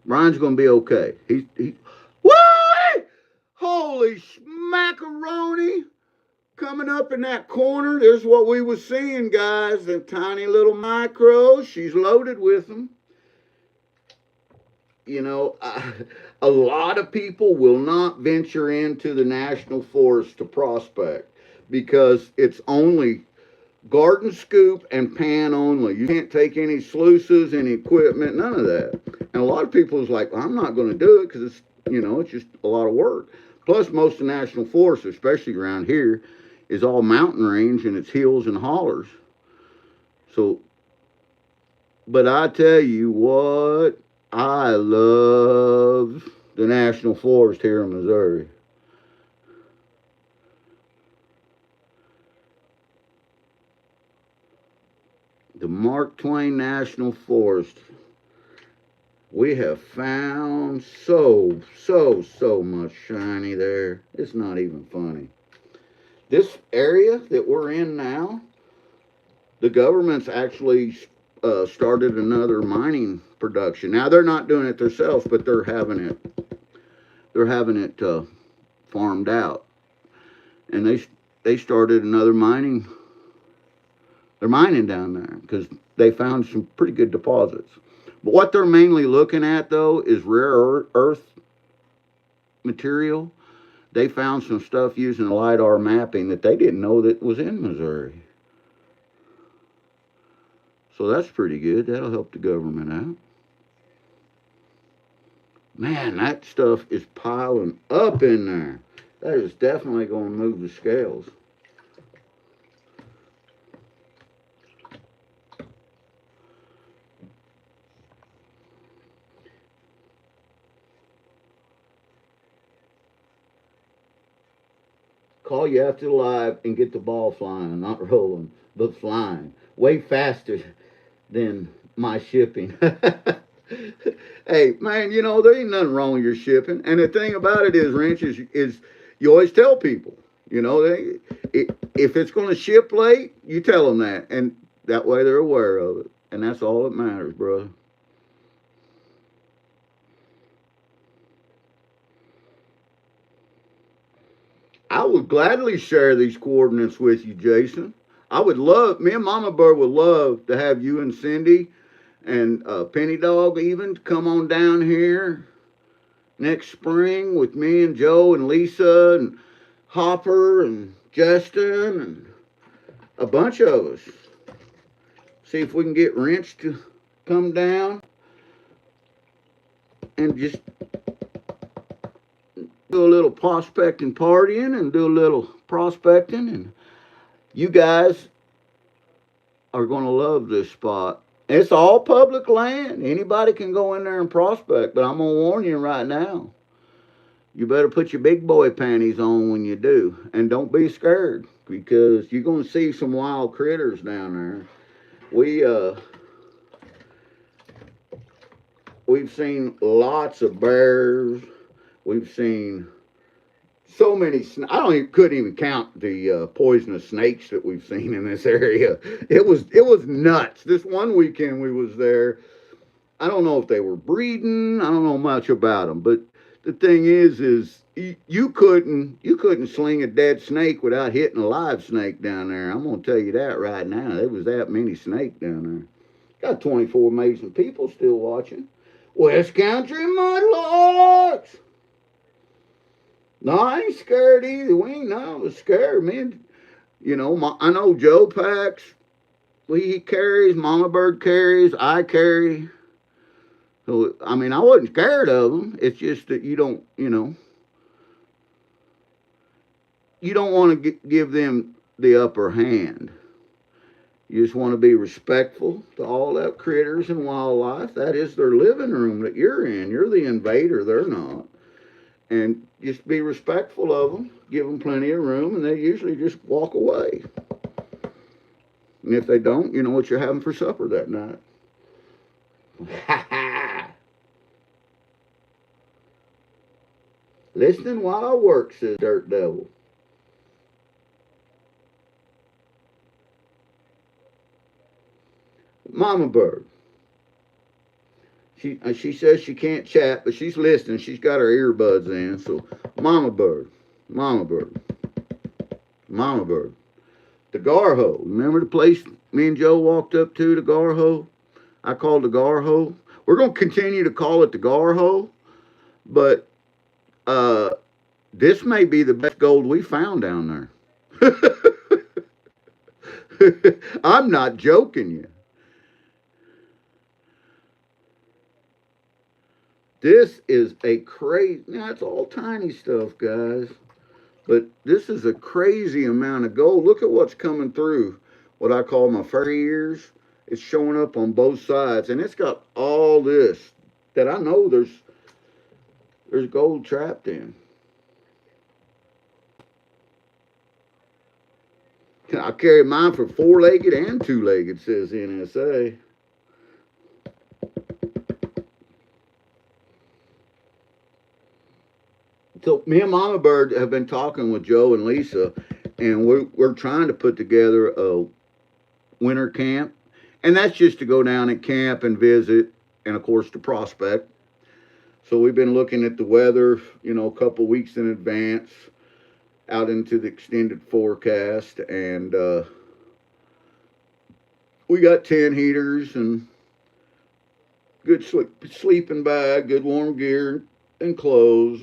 Brian's going to be okay. Why? Holy macaroni! Coming up in that corner, there's what we was seeing, guys. The tiny little micros. She's loaded with them. A lot of people will not venture into the national forest to prospect because it's only garden scoop and pan only. You can't take any sluices, any equipment, none of that. And a lot of people is like, well, I'm not going to do it because it's just a lot of work. Plus, most of the national forests, especially around here, is all mountain range and it's hills and hollers. So, but I tell you what, I love the national forest here in Missouri. The Mark Twain National Forest. We have found so much shiny there. It's not even funny. This area that we're in now, the government's actually started another mining production. Now they're not doing it themselves, but they're having it farmed out, and they started another mining. They're mining down there because they found some pretty good deposits. But what they're mainly looking at though is rare earth material. They found some stuff using LiDAR mapping that they didn't know that was in Missouri. So that's pretty good. That'll help the government out. Man, that stuff is piling up in there. That is definitely going to move the scales. call you after the live and get the ball flying, not rolling, but flying. Way faster than my shipping. Hey, man, you know, there ain't nothing wrong with your shipping. And the thing about it is, Wrench, is you always tell people, you know, if it's going to ship late, you tell them that. And that way they're aware of it. And that's all that matters, brother. I would gladly share these coordinates with you, Jason. I would love, me and Mama Bird would love to have you and Cindy and Penny Dog even to come on down here next spring with me and Joe and Lisa and Hopper and Justin and a bunch of us. See if we can get Wrench to come down and just do a little prospecting partying and do a little prospecting. And you guys are going to love this spot. It's all public land. Anybody can go in there and prospect, but I'm going to warn you right now. You better put your big boy panties on when you do. And don't be scared, because you're going to see some wild critters down there. We've seen lots of bears. We've seen so many. Couldn't even count the poisonous snakes that we've seen in this area. It was nuts. This one weekend we was there. I don't know if they were breeding. I don't know much about them, but the thing is you couldn't sling a dead snake without hitting a live snake down there. I'm gonna tell you that right now. There was that many snakes down there. Got 24 amazing people still watching. West Country Mudlarks. No, I ain't scared either. We ain't none of us scared, man. You know, I know Joe packs. He carries. Mama Bird carries. I carry. So, I mean, I wasn't scared of them. It's just that you don't want to give them the upper hand. You just want to be respectful to all that critters and wildlife. That is their living room that you're in. You're the invader. They're not. And just be respectful of them. Give them plenty of room, and they usually just walk away. And if they don't, you know what you're having for supper that night. Ha ha! Listening while I work, says Dirt Devil. Mama Bird. She says she can't chat, but she's listening. She's got her earbuds in. So, Mama Bird, Mama Bird, Mama Bird. The Garho. Remember the place me and Joe walked up to, the Garho? I called the Garho. We're going to continue to call it the Garho, but this may be the best gold we found down there. I'm not joking you. This is a crazy, now it's all tiny stuff, guys, but this is a crazy amount of gold. Look at what's coming through what I call my fairy ears. It's showing up on both sides, and it's got all this that I know there's gold trapped in. I carry mine for 4-legged and 2-legged, says NSA. So me and Mama Bird have been talking with Joe and Lisa, and we're trying to put together a winter camp, and that's just to go down and camp and visit, and of course to prospect. So we've been looking at the weather, you know, a couple weeks in advance, out into the extended forecast, and we got 10 heaters and good sleeping bag, good warm gear and clothes,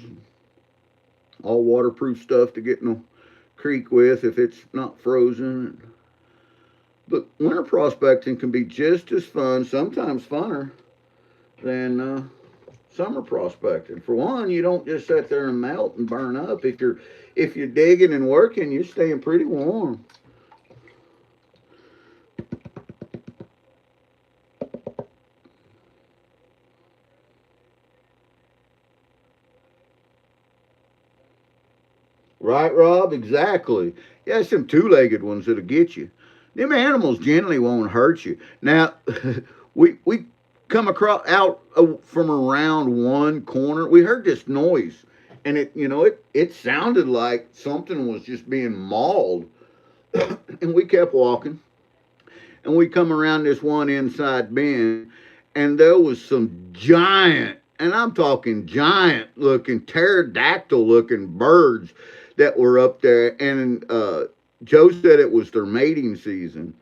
all waterproof stuff to get in the creek with if it's not frozen. But winter prospecting can be just as fun, sometimes funner, than summer prospecting. For one, you don't just sit there and melt and burn up. If you're digging and working, you're staying pretty warm. Right. Right, Rob? Exactly. Yeah, it's them two-legged ones that'll get you. Them animals generally won't hurt you. Now, we come across out from around one corner. We heard this noise, and it sounded like something was just being mauled. And we kept walking, and we come around this one inside bend, and there was some giant, and I'm talking giant looking, pterodactyl looking birds that were up there. And Joe said it was their mating season.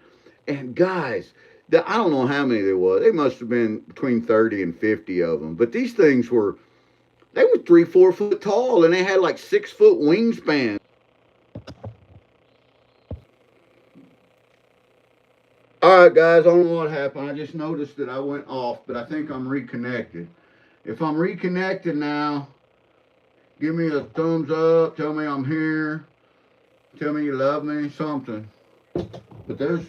And guys, I don't know how many there was. They must have been between 30 and 50 of them. But these things they were 3, 4 foot tall, and they had like 6 foot wingspan. All right, guys, I don't know what happened. I just noticed that I went off, but I think I'm reconnected. If I'm reconnected now, give me a thumbs up. Tell me I'm here. Tell me you love me, something. But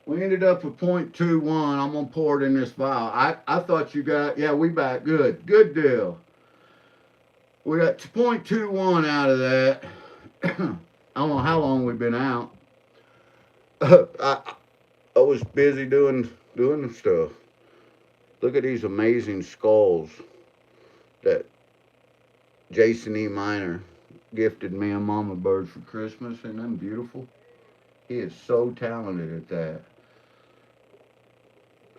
we ended up with 0.21. I'm going to pour it in this vial. I thought you got, yeah, we back. Good. Good deal. We got 0.21 out of that. I don't know how long we've been out. I was busy doing stuff. Look at these amazing skulls that Jason E. Miner gifted me and Mama Bird for Christmas. Isn't that beautiful? He is so talented at that.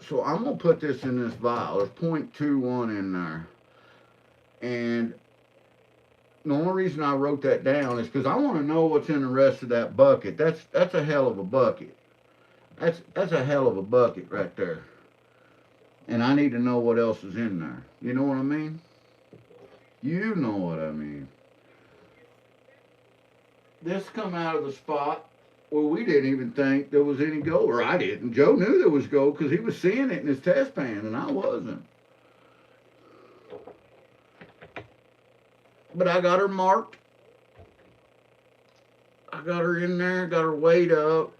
So I'm going to put this in this vial. There's 0.21 in there. And the only reason I wrote that down is because I want to know what's in the rest of that bucket. That's a hell of a bucket. That's a hell of a bucket right there. And I need to know what else is in there. You know what I mean? You know what I mean. This come out of the spot where we didn't even think there was any gold, or I didn't. Joe knew there was gold because he was seeing it in his test pan, and I wasn't. But I got her marked. I got her in there, got her weighed up,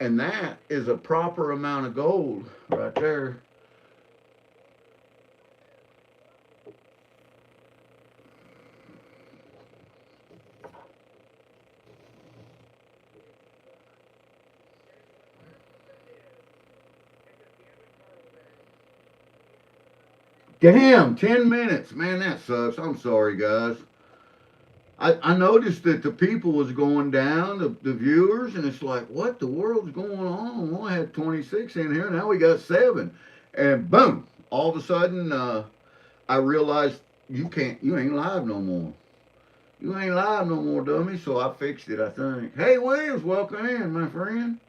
and that is a proper amount of gold right there. Damn, 10 minutes. Man, that sucks. I'm sorry, guys. I noticed that the people was going down, the viewers, and it's like, what the world's going on? We only had 26 in here. Now we got 7. And boom, all of a sudden, I realized you ain't live no more. You ain't live no more, dummy. So I fixed it, I think. Hey, Williams, welcome in, my friend.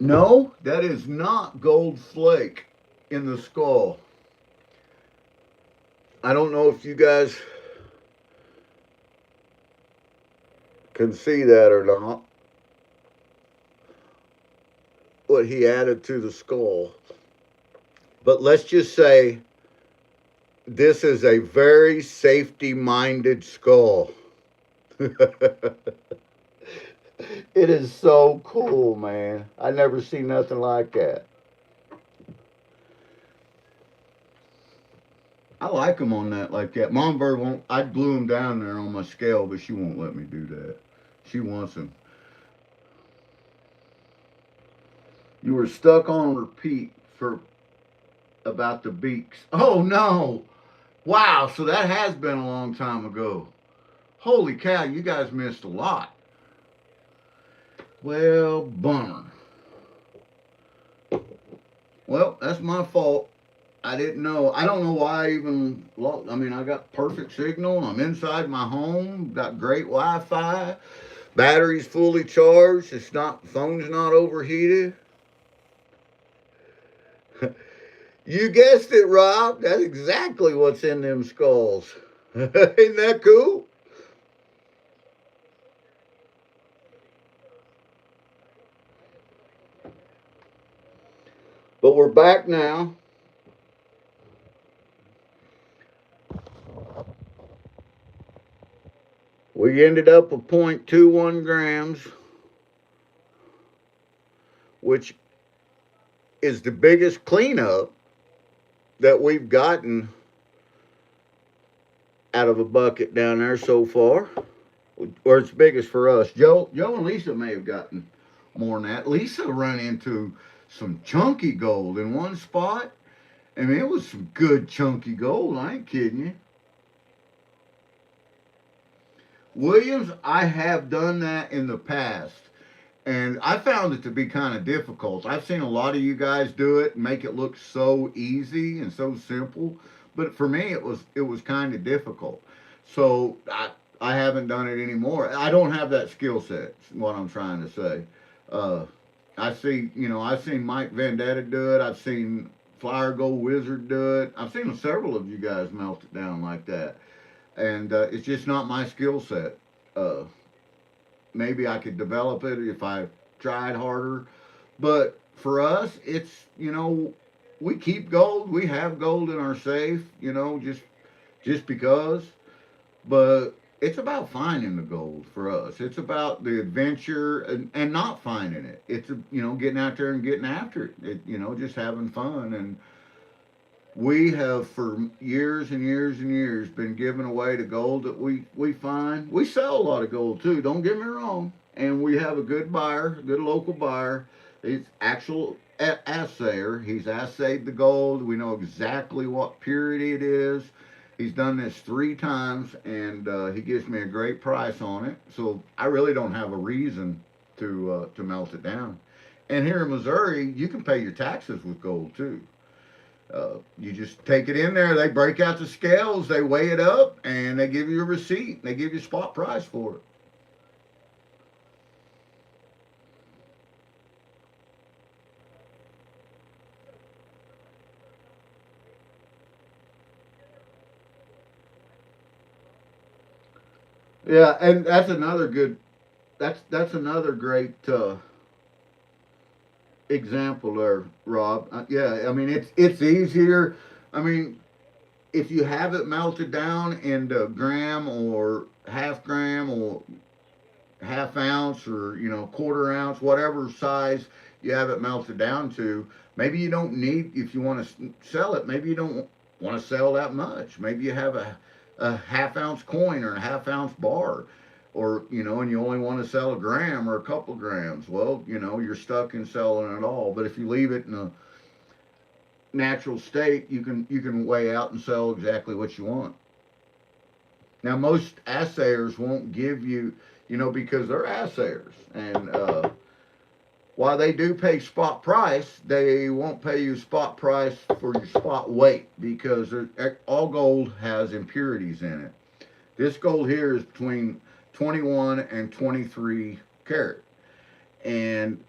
No, that is not gold flake in the skull. I don't know if you guys can see that or not. What he added to the skull. But let's just say this is a very safety minded skull. It is so cool, man. I never seen nothing like that. I like them on that like that. Mom Bird won't. I glue them down there on my scale, but she won't let me do that. She wants them. You were stuck on repeat for about the beaks. Oh no! Wow. So that has been a long time ago. Holy cow! You guys missed a lot. Well, bummer. Well, that's my fault. I didn't know. I don't know why I even lost. I mean, I got perfect signal. I'm inside my home. Got great Wi-Fi. Battery's fully charged. Phone's not overheated. You guessed it, Rob. That's exactly what's in them skulls. Ain't that cool? But we're back now. We ended up with 0.21 grams, which is the biggest cleanup that we've gotten out of a bucket down there so far, or it's biggest for us. Joe and Lisa may have gotten more than that. Lisa run into some chunky gold in one spot. I mean, it was some good chunky gold. I ain't kidding you. Williams, I have done that in the past, and I found it to be kind of difficult. I've seen a lot of you guys do it and make it look so easy and so simple, but for me, it was kind of difficult. So I haven't done it anymore. I don't have that skill set. Is what I'm trying to say. Uh, I've seen Mike Vendetta do it. I've seen Flyer Gold Wizard do it. I've seen several of you guys melt it down like that, and it's just not my skill set. Uh, Maybe I could develop it if I tried harder, but for us, it's we keep gold. We have gold in our safe. Just because. But it's about finding the gold for us. It's about the adventure and not finding it. It's getting out there and getting after it. Just having fun. And we have for years and years and years been giving away the gold that we find. We sell a lot of gold too. Don't get me wrong. And we have a good buyer, a good local buyer. He's actual assayer. He's assayed the gold. We know exactly what purity it is. He's done this 3 times, and he gives me a great price on it. So I really don't have a reason to melt it down. And here in Missouri, you can pay your taxes with gold too. You just take it in there. They break out the scales, they weigh it up, and they give you a receipt. They give you a spot price for it. Yeah, and that's another good. That's another great example there, Rob. Yeah, I mean it's easier. I mean, if you have it melted down into gram or half gram or half ounce or quarter ounce, whatever size you have it melted down to, maybe you don't need if you want to sell it. Maybe you don't want to sell that much. Maybe you have a half ounce coin or a half ounce bar, or and you only want to sell a gram or a couple grams. Well, you're stuck in selling it all. But if you leave it in a natural state, you can weigh out and sell exactly what you want. Now, most assayers won't give you, because they're assayers, and while they do pay spot price, they won't pay you spot price for your spot weight because all gold has impurities in it. This gold here is between 21 and 23 carat, and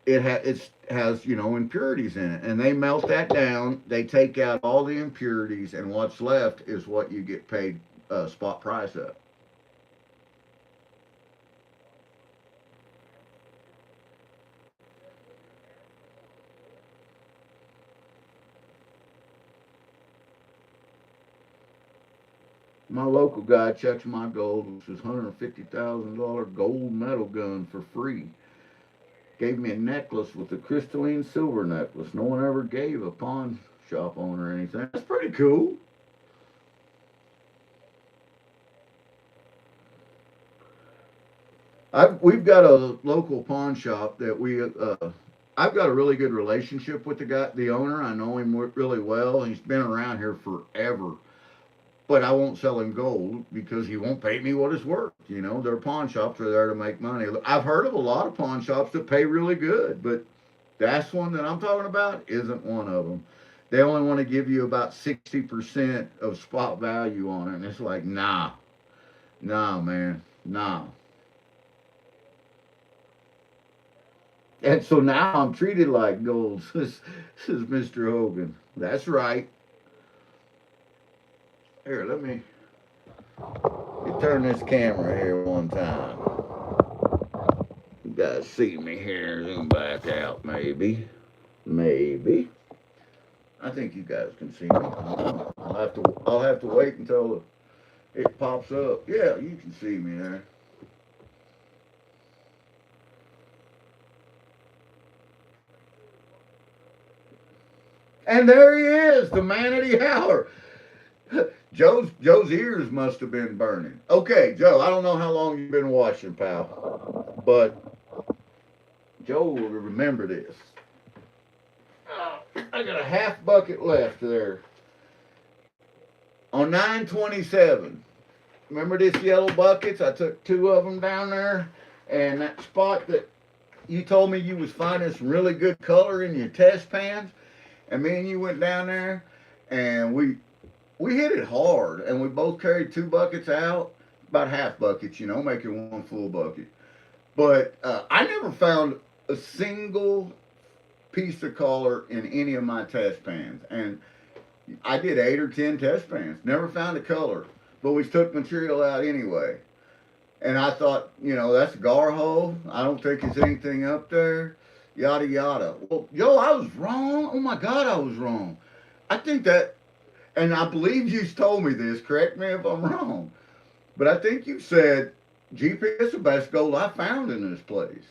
it has impurities in it, and they melt that down. They take out all the impurities, and what's left is what you get paid spot price at. My local guy checks my gold, which was $150,000 gold medal gun for free. Gave me a necklace with a crystalline silver necklace. No one ever gave a pawn shop owner anything. That's pretty cool. We've got a local pawn shop that I've got a really good relationship with the owner. I know him really well. He's been around here forever. But I won't sell him gold because he won't pay me what it's worth. Their pawn shops are there to make money. I've heard of a lot of pawn shops that pay really good, but that's one that I'm talking about isn't one of them. They only want to give you about 60% of spot value on it, and it's like, nah, nah, man, nah. And so now I'm treated like gold, says Mr. Hogan. That's right. Here, let me turn this camera here one time. You guys see me here. Zoom back out, maybe. Maybe. I think you guys can see me. I'll have to wait until it pops up. Yeah, you can see me there. And there he is, the manatee howler. Joe's ears must have been burning. Okay, Joe, I don't know how long you've been watching, pal, but Joe will remember this. I got a half bucket left there. On 927, remember this yellow buckets? I took two of them down there, and that spot that you told me you was finding some really good color in your test pans, and me and you went down there, and we hit it hard, and we both carried two buckets out, about half buckets, making one full bucket. But I never found a single piece of color in any of my test pans, and I did 8 or 10 test pans, never found a color, but we took material out anyway. And I thought, that's Garho. I don't think there's anything up there. Yada yada. Well, Joe, I was wrong. Oh my God, I was wrong. I think that, and I believe you told me this. Correct me if I'm wrong, but I think you said GPS is the best gold I found in this place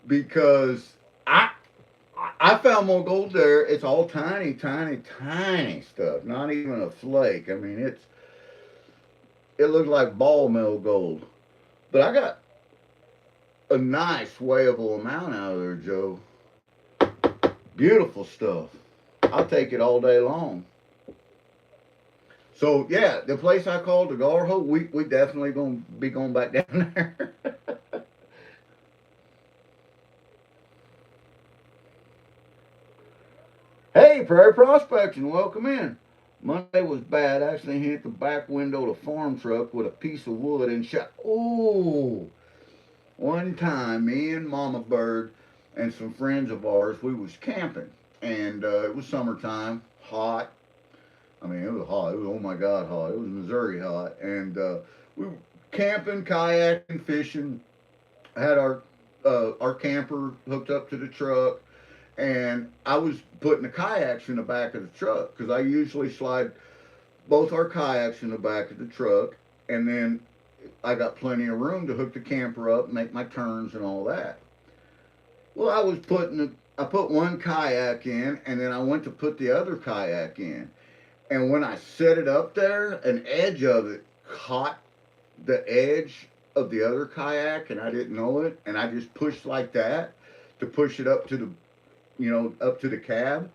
because I found more gold there. It's all tiny, tiny, tiny stuff. Not even a flake. I mean, it looks like ball mill gold. But I got a nice weighable amount out of there, Joe. Beautiful stuff. I'll take it all day long. So yeah, the place I called the Garho, we definitely gonna be going back down there. Hey, Prairie Prospecting, welcome in. Monday was bad. I actually hit the back window of the farm truck with a piece of wood and shot. Oh, one time, me and Mama Bird and some friends of ours, we was camping, and it was summertime, hot. I mean, it was hot. It was, oh my God, hot. It was Missouri hot, and we were camping, kayaking, fishing. Had our camper hooked up to the truck, and I was putting the kayaks in the back of the truck because I usually slide both our kayaks in the back of the truck, and then I got plenty of room to hook the camper up, make my turns and all that. Well, I put one kayak in, and then I went to put the other kayak in, and when I set it up there, an edge of it caught the edge of the other kayak, and I didn't know it, and I just pushed like that to push it up to up to the cab,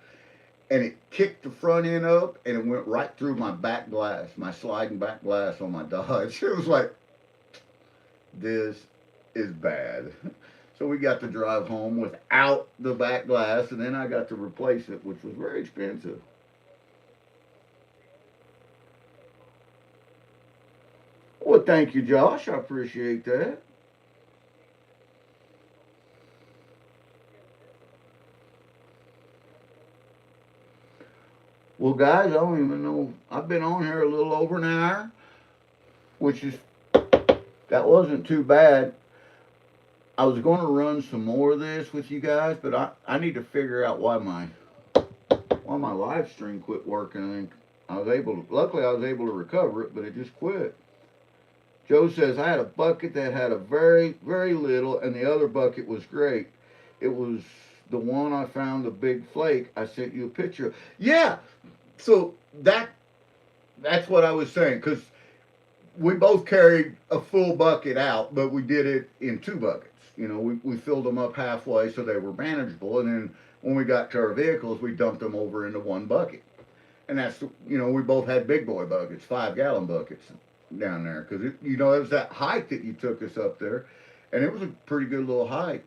and it kicked the front end up, and it went right through my back glass, my sliding back glass on my Dodge. It was like, this is bad. So we got to drive home without the back glass, and then I got to replace it, which was very expensive. Well, thank you, Josh. I appreciate that. Well, guys, I don't even know. I've been on here a little over an hour, which is that wasn't too bad. I was going to run some more of this with you guys, but I need to figure out why my live stream quit working. I think luckily I was able to recover it, but it just quit. Joe says I had a bucket that had a very, very little, and the other bucket was great. It was the one I found the big flake. I sent you a picture of. Yeah, so that's what I was saying, because we both carried a full bucket out, but we did it in two buckets. We filled them up halfway so they were manageable, and then when we got to our vehicles, we dumped them over into one bucket. And that's, we both had big boy buckets, 5-gallon buckets down there, because it was that hike that you took us up there, and it was a pretty good little hike.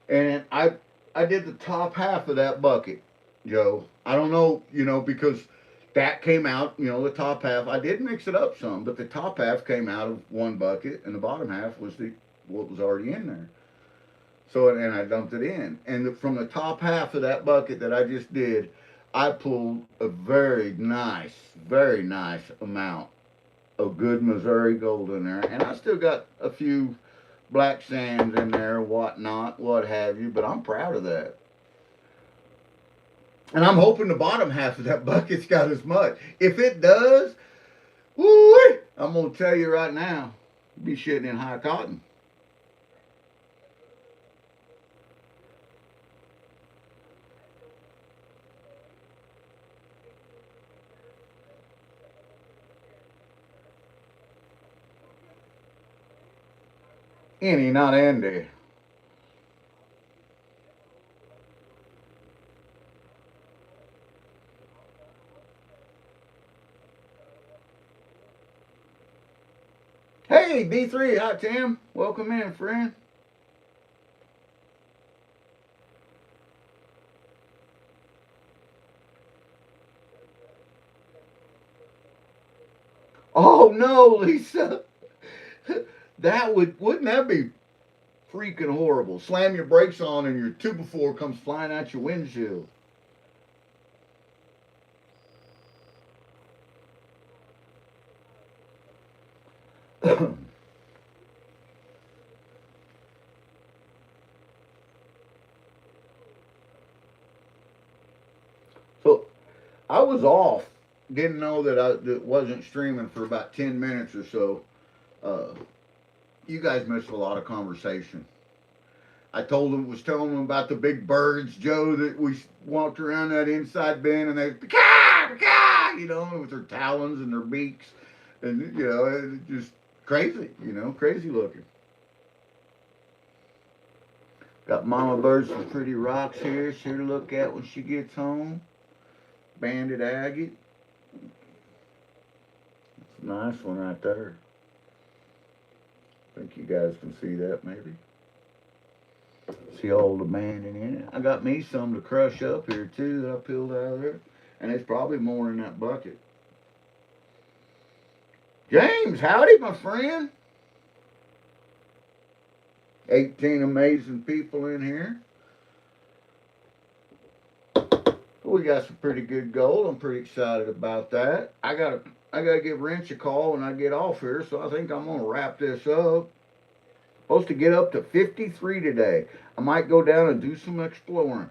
And I did the top half of that bucket, Joe. I don't know, because that came out, the top half. I did mix it up some, but the top half came out of one bucket, and the bottom half was what was already in there. So, and I dumped it in. And from the top half of that bucket that I just did, I pulled a very nice amount of good Missouri gold in there. And I still got a few black sands in there, whatnot, what have you, but I'm proud of that. And I'm hoping the bottom half of that bucket's got as much. If it does, woo, I'm going to tell you right now, be shitting in high cotton. Any, not Andy. Hey, B3, hi Tim. Welcome in, friend. Oh no, Lisa. Wouldn't that be freaking horrible? Slam your brakes on and your 2x4 comes flying out your windshield. So I was off. Didn't know that that wasn't streaming for about 10 minutes or so. Uh, you guys missed a lot of conversation. I was telling them about the big birds, Joe, that we walked around that inside bin and they, with their talons and their beaks. And, it's just crazy, crazy looking. Got Mama Bird some pretty rocks here. Sure to look at when she gets home. Banded agate. It's a nice one right there. I think you guys can see that maybe. See all the banding in it. I got me some to crush up here too that I peeled out of there. And it's probably more in that bucket. James, howdy, my friend. 18 amazing people in here. We got some pretty good gold. I'm pretty excited about that. I gotta give Wrench a call when I get off here, so I think I'm gonna wrap this up. Supposed to get up to 53 today. I might go down and do some exploring.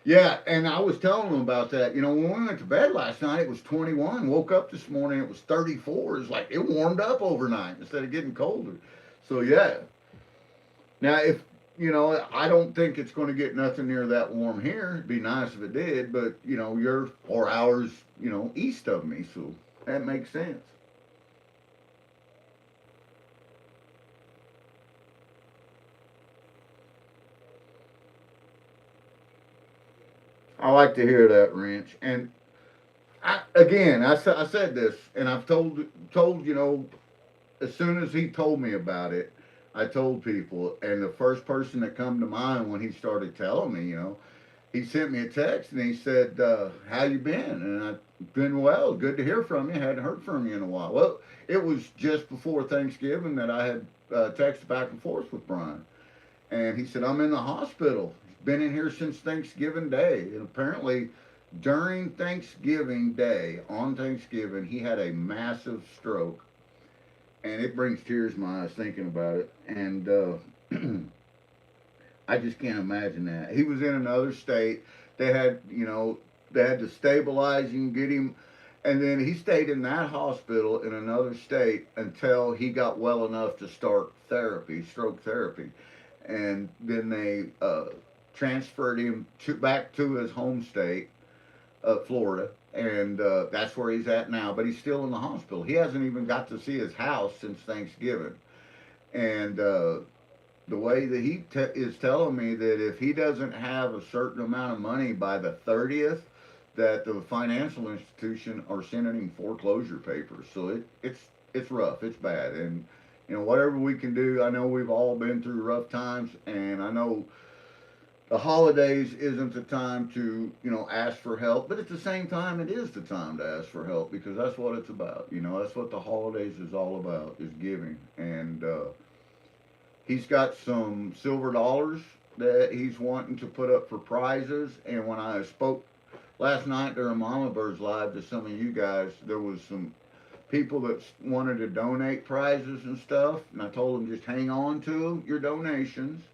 Yeah, and I was telling them about that. When we went to bed last night, it was 21. Woke up this morning, it was 34. It's like it warmed up overnight instead of getting colder. So yeah. Now if I don't think it's going to get nothing near that warm here. It'd be nice if it did, but you're 4 hours east of me, so that makes sense. I like to hear that, Wrench. And I said this, and I've told as soon as he told me about it, I told people, and the first person that come to mind when he started telling me, he sent me a text and he said, "How you been?" And I've been well. Good to hear from you. Hadn't heard from you in a while. Well, it was just before Thanksgiving that I had texted back and forth with Brian, and he said, "I'm in the hospital. Been in here since Thanksgiving Day, and apparently." During Thanksgiving Day, on Thanksgiving, he had a massive stroke, and it brings tears to my eyes thinking about it. And I just can't imagine that. He was in another state. They had, they had to stabilize him, get him, and then he stayed in that hospital in another state until he got well enough to start therapy, stroke therapy, and then they transferred him back to his home state, Florida, and that's where he's at now. But he's still in the hospital. He hasn't even got to see his house since Thanksgiving, and the way that he is telling me that if he doesn't have a certain amount of money by the 30th, that the financial institution are sending him foreclosure papers. So it's rough, it's bad, and whatever we can do. I know we've all been through rough times, and I know the holidays isn't the time to ask for help, but at the same time it is the time to ask for help because that's what it's about. That's what the holidays is all about, is giving. And he's got some silver dollars that he's wanting to put up for prizes. And when I spoke last night during Mama Bird's Live to some of you guys, there was some people that wanted to donate prizes and stuff, and I told them just hang on to your donations.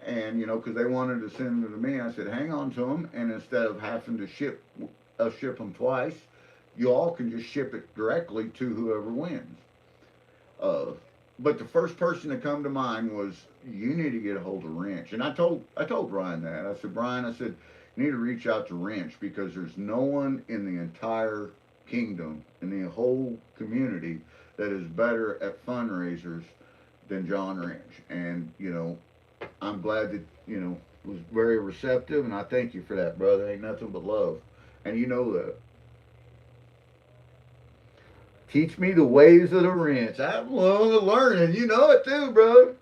And because they wanted to send them to me, I said hang on to them, and instead of having to ship them twice, you all can just ship it directly to whoever wins. Uh, but the first person that come to mind was, you need to get a hold of Wrench. And I told Brian that. I said, Brian, I said, you need to reach out to Wrench because there's no one in the entire kingdom, in the whole community, that is better at fundraisers than John Wrench. And, I'm glad that, was very receptive, and I thank you for that, brother. Ain't nothing but love. And you know that. Teach me the ways of the wrench. I'm willing to learn, and you know it too, brother.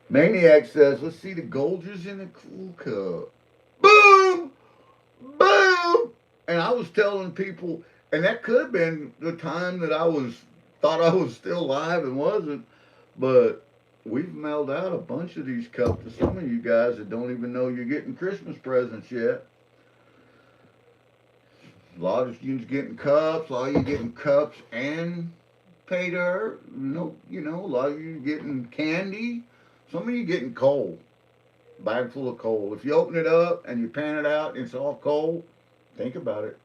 Maniac says, let's see the Golgers in the cool cup. Boom! Boom! And I was telling people, and that could have been the time that thought I was still alive and wasn't, but we've mailed out a bunch of these cups to some of you guys that don't even know you're getting Christmas presents yet. A lot of you getting cups, a lot of you getting cups and pay dirt. A lot of you getting candy. Some of you getting coal. Bag full of coal. If you open it up and you pan it out and it's all coal, think about it.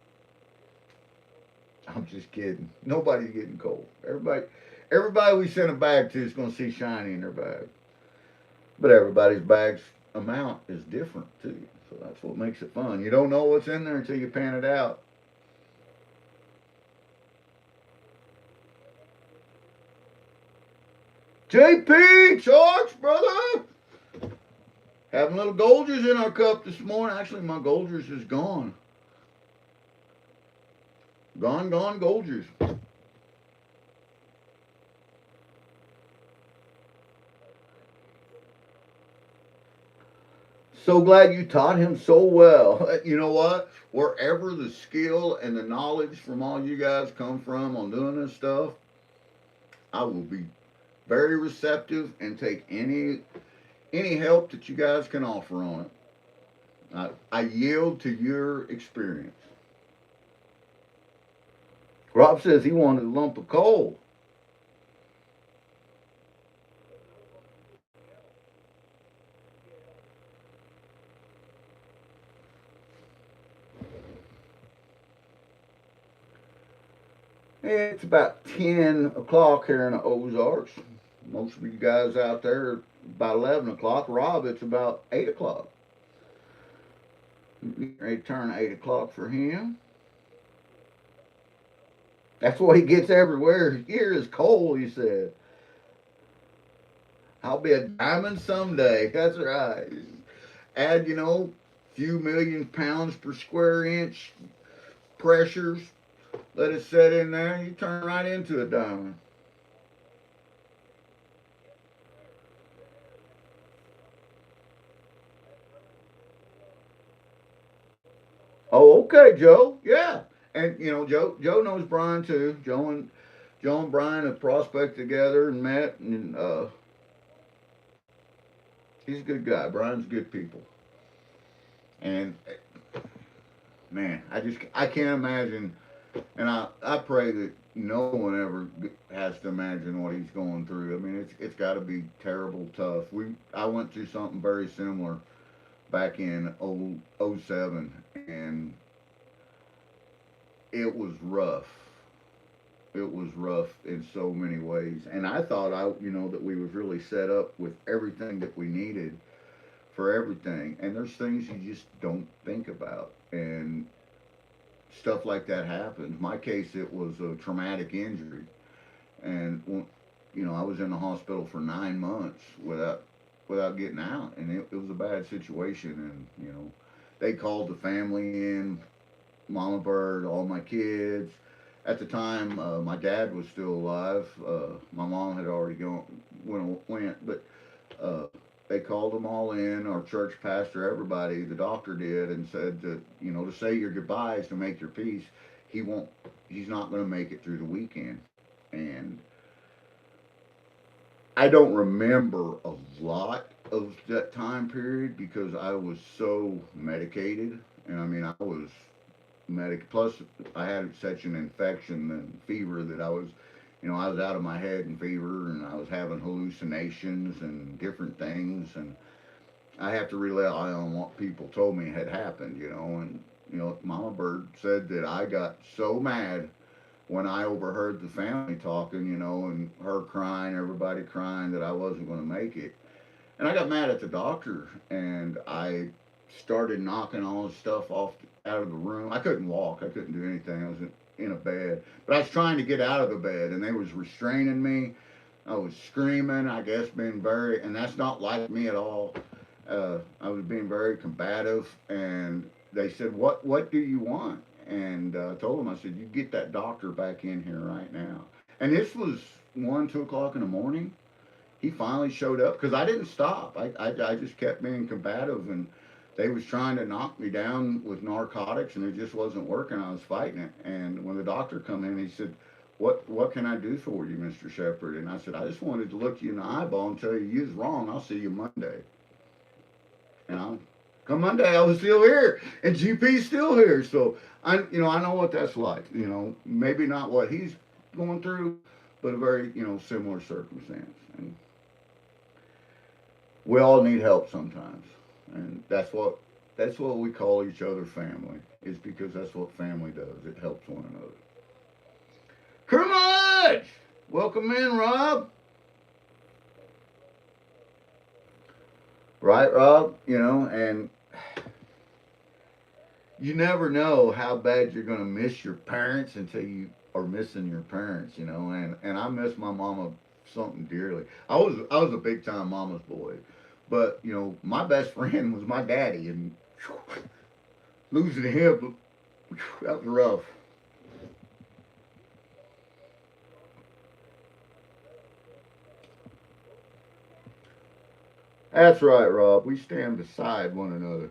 I'm just kidding. Nobody's getting coal. Everybody we send a bag to is going to see shiny in their bag. But everybody's bag's amount is different too. So that's what makes it fun. You don't know what's in there until you pan it out. JP, Charge, brother. Having little Golgers in our cup this morning. Actually, my Golgers is gone. Gone, Golgers. So glad you taught him so well. You know what? Wherever the skill and the knowledge from all you guys come from on doing this stuff, I will be very receptive and take any help that you guys can offer on it. I yield to your experience. Rob says he wanted a lump of coal. It's about 10 o'clock here in the Ozarks. Most of you guys out there, about 11 o'clock. Rob, it's about 8 o'clock. Ready to turn 8 o'clock for him. That's what he gets everywhere. Here is coal, he said. I'll be a diamond someday. That's right. Add, few million pounds per square inch pressures. Let it set in there, and you turn right into a diamond. Oh, okay, Joe. Yeah, and Joe knows Brian too. Joe and Brian have prospected together and met, and he's a good guy. Brian's good people, and man, I can't imagine, and I pray that no one ever has to imagine what he's going through. I mean, it's got to be terrible tough. I went through something very similar back in '07, and it was rough. It was rough in so many ways, and I thought that we was really set up with everything that we needed for everything. And there's things you just don't think about, and stuff like that happens. My case, it was a traumatic injury, and I was in the hospital for 9 months without getting out, and it was a bad situation. And they called the family in, Mama Bird, all my kids. At the time, my dad was still alive. My mom had already went, but they called them all in. Our church pastor, everybody, the doctor did, and said that to say your goodbyes, to make your peace. He's not going to make it through the weekend. And I don't remember a lot of that time period because I was so medicated, and I mean I was Plus, I had such an infection and fever that I was out of my head in fever, and I was having hallucinations and different things, and I have to rely on what people told me had happened, and Mama Bird said that I got so mad when I overheard the family talking, and her crying, everybody crying, that I wasn't going to make it, and I got mad at the doctor, and I started knocking all his stuff out of the room. I couldn't walk. I couldn't do anything. I was in a bed. But I was trying to get out of the bed, and they was restraining me. I was screaming, I guess, being very, and that's not like me at all. I was being very combative, and they said, "What do you want?" And I told them, I said, "You get that doctor back in here right now." And this was 1, 2 o'clock in the morning. He finally showed up because I didn't stop. I just kept being combative, and they was trying to knock me down with narcotics, and it just wasn't working. I was fighting it, and when the doctor come in, he said, what can I do for you, Mr. Shepard? And I said, I just wanted to look you in the eyeball and tell you you was wrong. I'll see you Monday. And come Monday, I was still here, and GP's still here. So I know what that's like. Maybe not what he's going through, but a very similar circumstance. And we all need help sometimes, and that's what we call each other family. Is because that's what family does. It helps one another. Kermudge! Welcome in, Rob. Right, Rob? And you never know how bad you're going to miss your parents until you are missing your parents, and I miss my mama something dearly. I was a big time mama's boy, but my best friend was my daddy, and losing him, that was rough. That's right, Rob. We stand beside one another.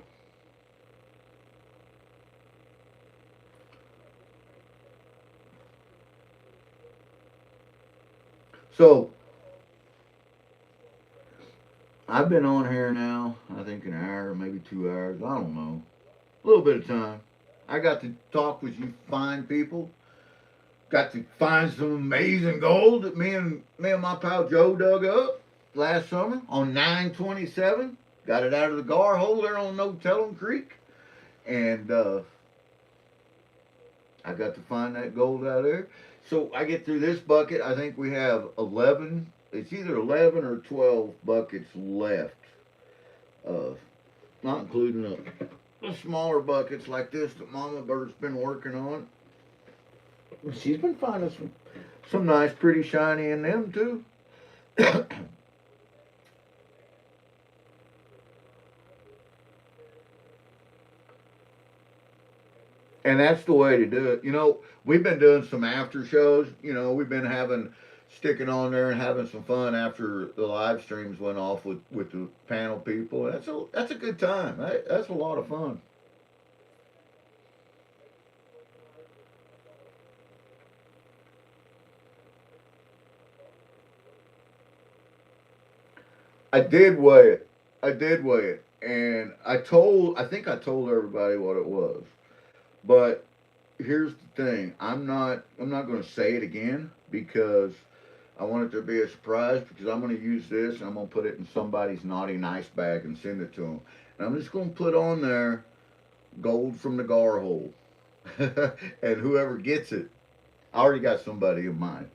So I've been on here now, I think an hour, maybe 2 hours. I don't know. A little bit of time. I got to talk with you fine people. Got to find some amazing gold that me and my pal Joe dug up last summer on 927. Got it out of the gar hole there on No Tellin' Creek, and I got to find that gold out there. So I get through this bucket. I think we have 11. It's either 11 or 12 buckets left, uh, not including the smaller buckets like this that Mama Bird's been working on. She's been finding some nice, pretty shiny in them too. And that's the way to do it. We've been doing some after shows. We've been having sticking on there and having some fun after the live streams went off with the panel people. That's a good time. That's a lot of fun. I did weigh it. I did weigh it, and I think I told everybody what it was. But here's the thing: I'm not going to say it again because I want it to be a surprise. Because I'm going to use this and I'm going to put it in somebody's naughty nice bag and send it to them. And I'm just going to put on there gold from the gar hole, and whoever gets it, I already got somebody in mind.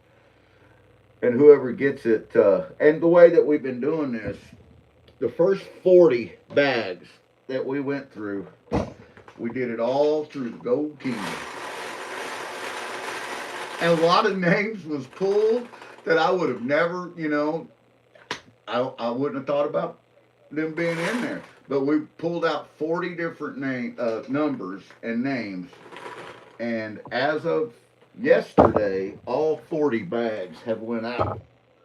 And whoever gets it, and the way that we've been doing this, the first 40 bags that we went through, we did it all through the Gold Kingdom. And a lot of names was pulled that I would have never, I wouldn't have thought about them being in there. But we pulled out 40 different numbers and names. And as of yesterday, all 40 bags have went out.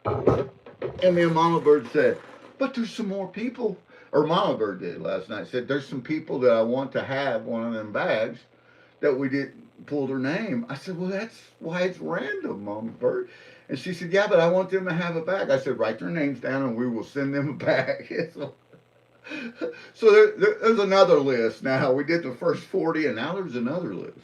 And me and Mama Bird said, but there's some more people. Or Mama Bird did last night. Said, there's some people that I want to have one of them bags that we didn't pull their name. I said, well, that's why it's random, Mama Bird. And she said, yeah, but I want them to have a bag. I said, write their names down and we will send them a bag. So there's another list now. We did the first 40 and now there's another list.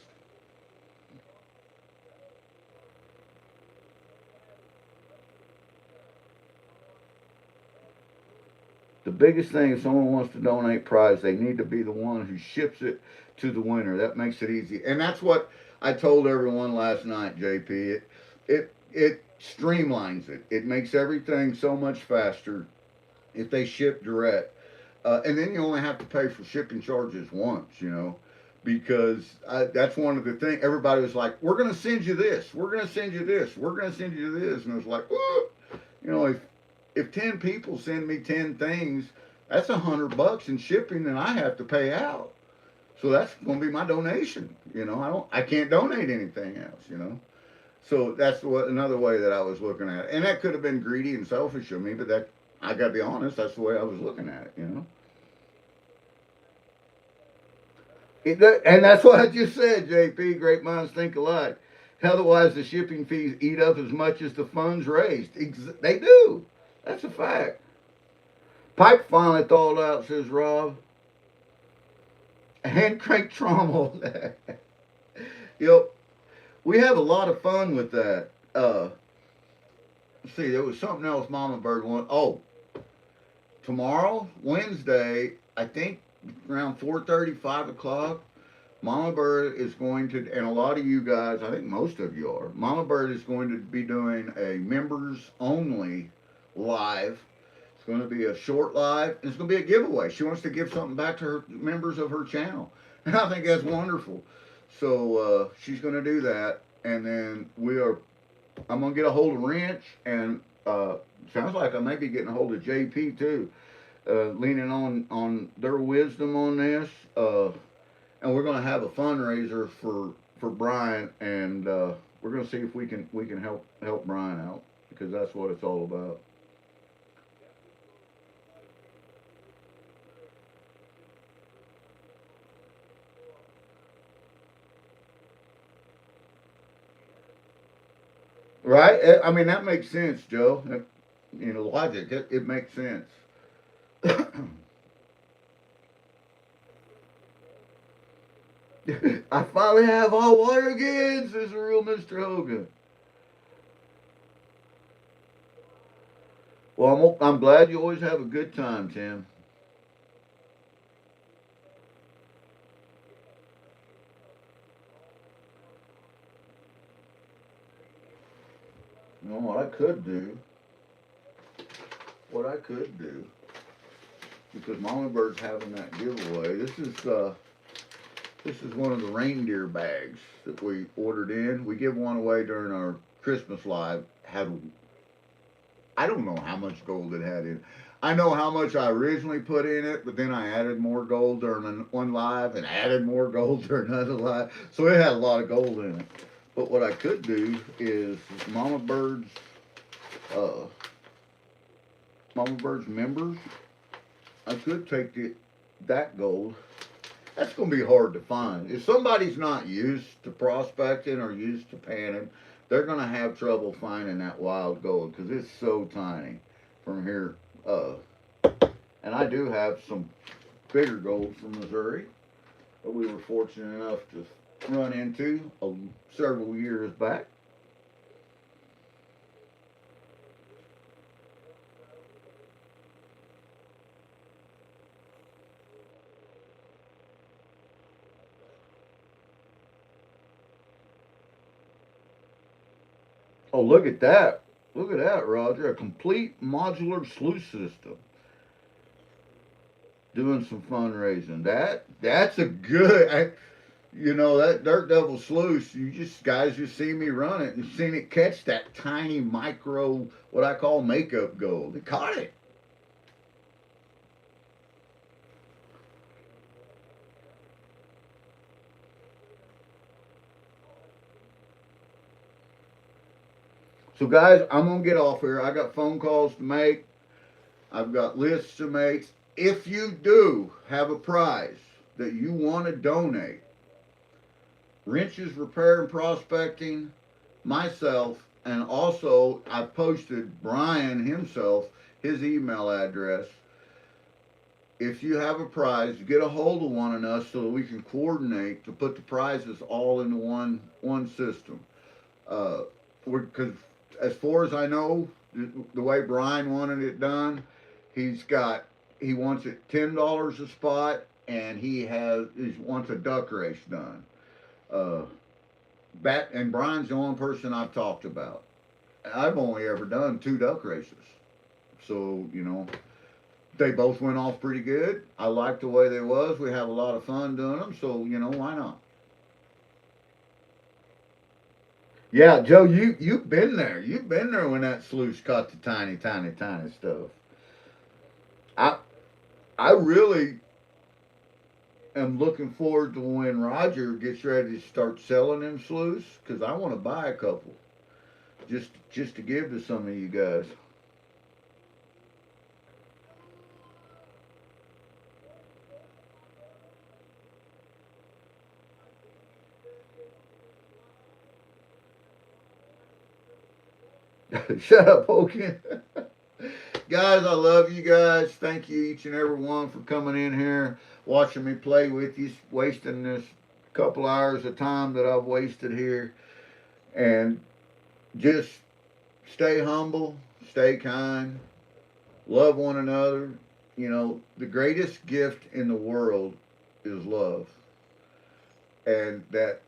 The biggest thing, if someone wants to donate prize, they need to be the one who ships it to the winner. That makes it easy. And that's what I told everyone last night, JP. It streamlines it. It makes everything so much faster if they ship direct. And then you only have to pay for shipping charges once. because that's one of the things. Everybody was like, "We're going to send you this. We're going to send you this. We're going to send you this," and it was like, "Whoa." You know, if 10 people send me 10 things, that's $100 in shipping, and I have to pay out. So that's going to be my donation. You know, I can't donate anything else. You know, so that's what another way that I was looking at it, and that could have been greedy and selfish of me, but that I got to be honest, that's the way I was looking at it. You know. And that's what I just said, JP. Great minds think alike. Otherwise, the shipping fees eat up as much as the funds raised. They do. That's a fact. Pipe finally thawed out, says Rob. Hand crank trommel. You know, we have a lot of fun with that. Let's see, there was something else Mama Bird wanted. Oh, tomorrow, Wednesday, I think around 4:30, 5 o'clock, Mama Bird is going to, and a lot of you guys, I think most of you are, Mama Bird is going to be doing a members only live. It's going to be a short live, and it's going to be a giveaway. She wants to give something back to her members of her channel. And I think that's wonderful. So she's going to do that. And then I'm going to get a hold of Wrench, and sounds like I may be getting a hold of JP too, leaning on their wisdom on this. And we're going to have a fundraiser for Brian, and we're going to see if we can help Brian out, because that's what it's all about. Right? I mean, that makes sense, Joe. You know, logic, it makes sense. I finally have all water again, says the real Mr. Hogan. Well, I'm glad you always have a good time, Tim. You know what I could do, because Mama Bird's having that giveaway. This is one of the reindeer bags that we ordered in. We give one away during our Christmas live. I don't know how much gold it had in. I know how much I originally put in it, but then I added more gold during one live and added more gold during another live. So it had a lot of gold in it. But what I could do is uh, Mama Bird's members. I could take that gold. That's going to be hard to find. If somebody's not used to prospecting or used to panning, they're going to have trouble finding that wild gold because it's so tiny from here. And I do have some bigger gold from Missouri that we were fortunate enough to run into several years back. Oh, look at that. Look at that, Roger. A complete modular sluice system. Doing some fundraising. That's a good. You know, that Dirt Devil sluice. Guys just see me run it and seen it catch that tiny micro, what I call makeup gold. It caught it. So guys, I'm gonna get off here. I got phone calls to make. I've got lists to make. If you do have a prize that you want to donate, Wrenches Repair and Prospecting, myself, and also I posted Brian himself, his email address. If you have a prize, get a hold of one of us so that we can coordinate to put the prizes all into one system. Uh, because as far as I know, the way Brian wanted it done, he wants it $10 a spot, and he wants a duck race done. Uh, and Brian's the only person I've talked about. I've only ever done 2 duck races, so They both went off pretty good. I liked the way they was. We have a lot of fun doing them, so why not? Yeah, Joe, you've been there. You've been there when that sluice caught the tiny, tiny, tiny stuff. I I really am looking forward to when Roger gets ready to start selling them sluice because I want to buy a couple just to give to some of you guys. Shut up, Hogan. Guys, I love you guys. Thank you each and every one for coming in here, watching me play with you, wasting this couple hours of time that I've wasted here. And just stay humble, stay kind, love one another. The greatest gift in the world is love. And that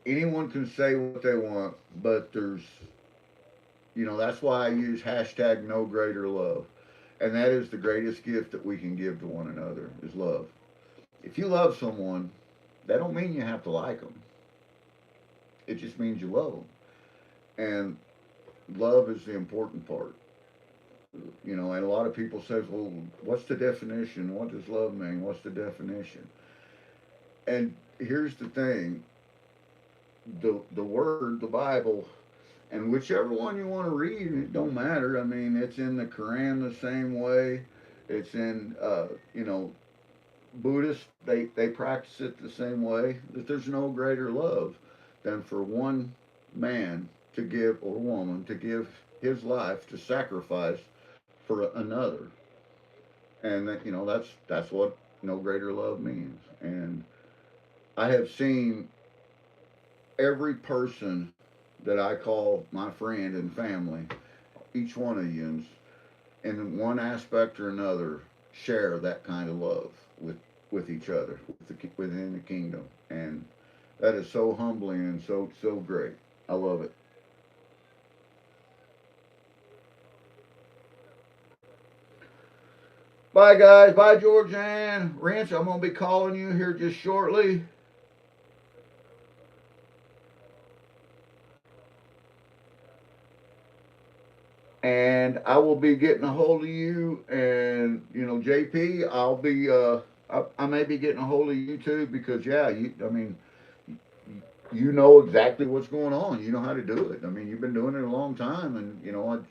anyone can say what they want, but that's why I use hashtag no greater love. And that is the greatest gift that we can give to one another is love. If you love someone, that don't mean you have to like them. It just means you love them. And love is the important part. And a lot of people says, well, what's the definition? What does love mean? What's the definition? And here's the thing. The word, the Bible, and whichever one you want to read, it don't matter. I mean, it's in the Quran the same way. It's in, Buddhists, they practice it the same way. That there's no greater love than for one man to give, or woman to give his life to sacrifice for another. And that's what no greater love means. And I have seen every person that I call my friend and family, each one of you, in one aspect or another, share that kind of love with each other within the kingdom, and that is so humbling and so great. I love it. Bye guys. Bye Georgianne. Ranch, I'm gonna be calling you here just shortly. And I will be getting a hold of you. And JP, I may be getting a hold of you too because yeah, I mean, you know exactly what's going on. You know how to do it. I mean, you've been doing it a long time, and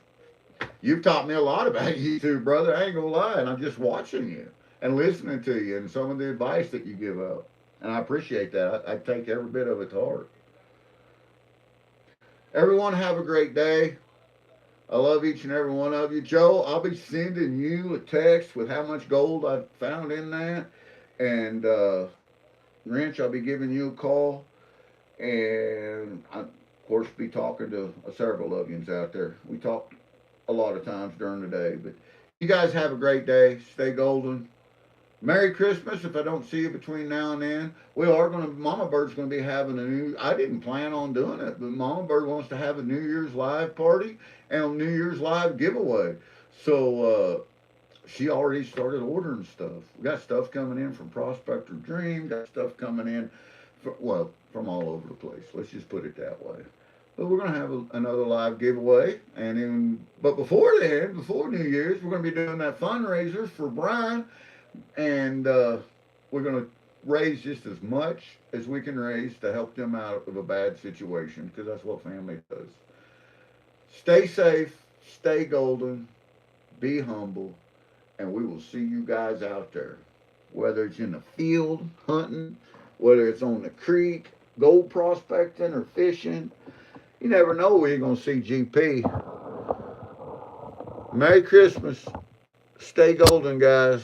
you've taught me a lot about YouTube, brother. I ain't gonna lie, and I'm just watching you and listening to you and some of the advice that you give out, and I appreciate that. I take every bit of it to heart. Everyone, have a great day. I love each and every one of you. Joe, I'll be sending you a text with how much gold I found in that. And Wrench, I'll be giving you a call. And I, of course, be talking to several of you out there. We talk a lot of times during the day. But you guys have a great day. Stay golden. Merry Christmas if I don't see you between now and then. Mama Bird's gonna be having I didn't plan on doing it, but Mama Bird wants to have a New Year's Live party and a New Year's Live giveaway. So she already started ordering stuff. We got stuff coming in from Prospector Dream, got stuff coming in, from all over the place. Let's just put it that way. But we're gonna have another live giveaway, but before then, before New Year's, we're gonna be doing that fundraiser for Brian, and we're going to raise just as much as we can raise to help them out of a bad situation because that's what family does. Stay safe, stay golden, be humble, and we will see you guys out there. Whether it's in the field hunting, whether it's on the creek, gold prospecting, or fishing, you never know where you're going to see GP. Merry Christmas. Stay golden, guys.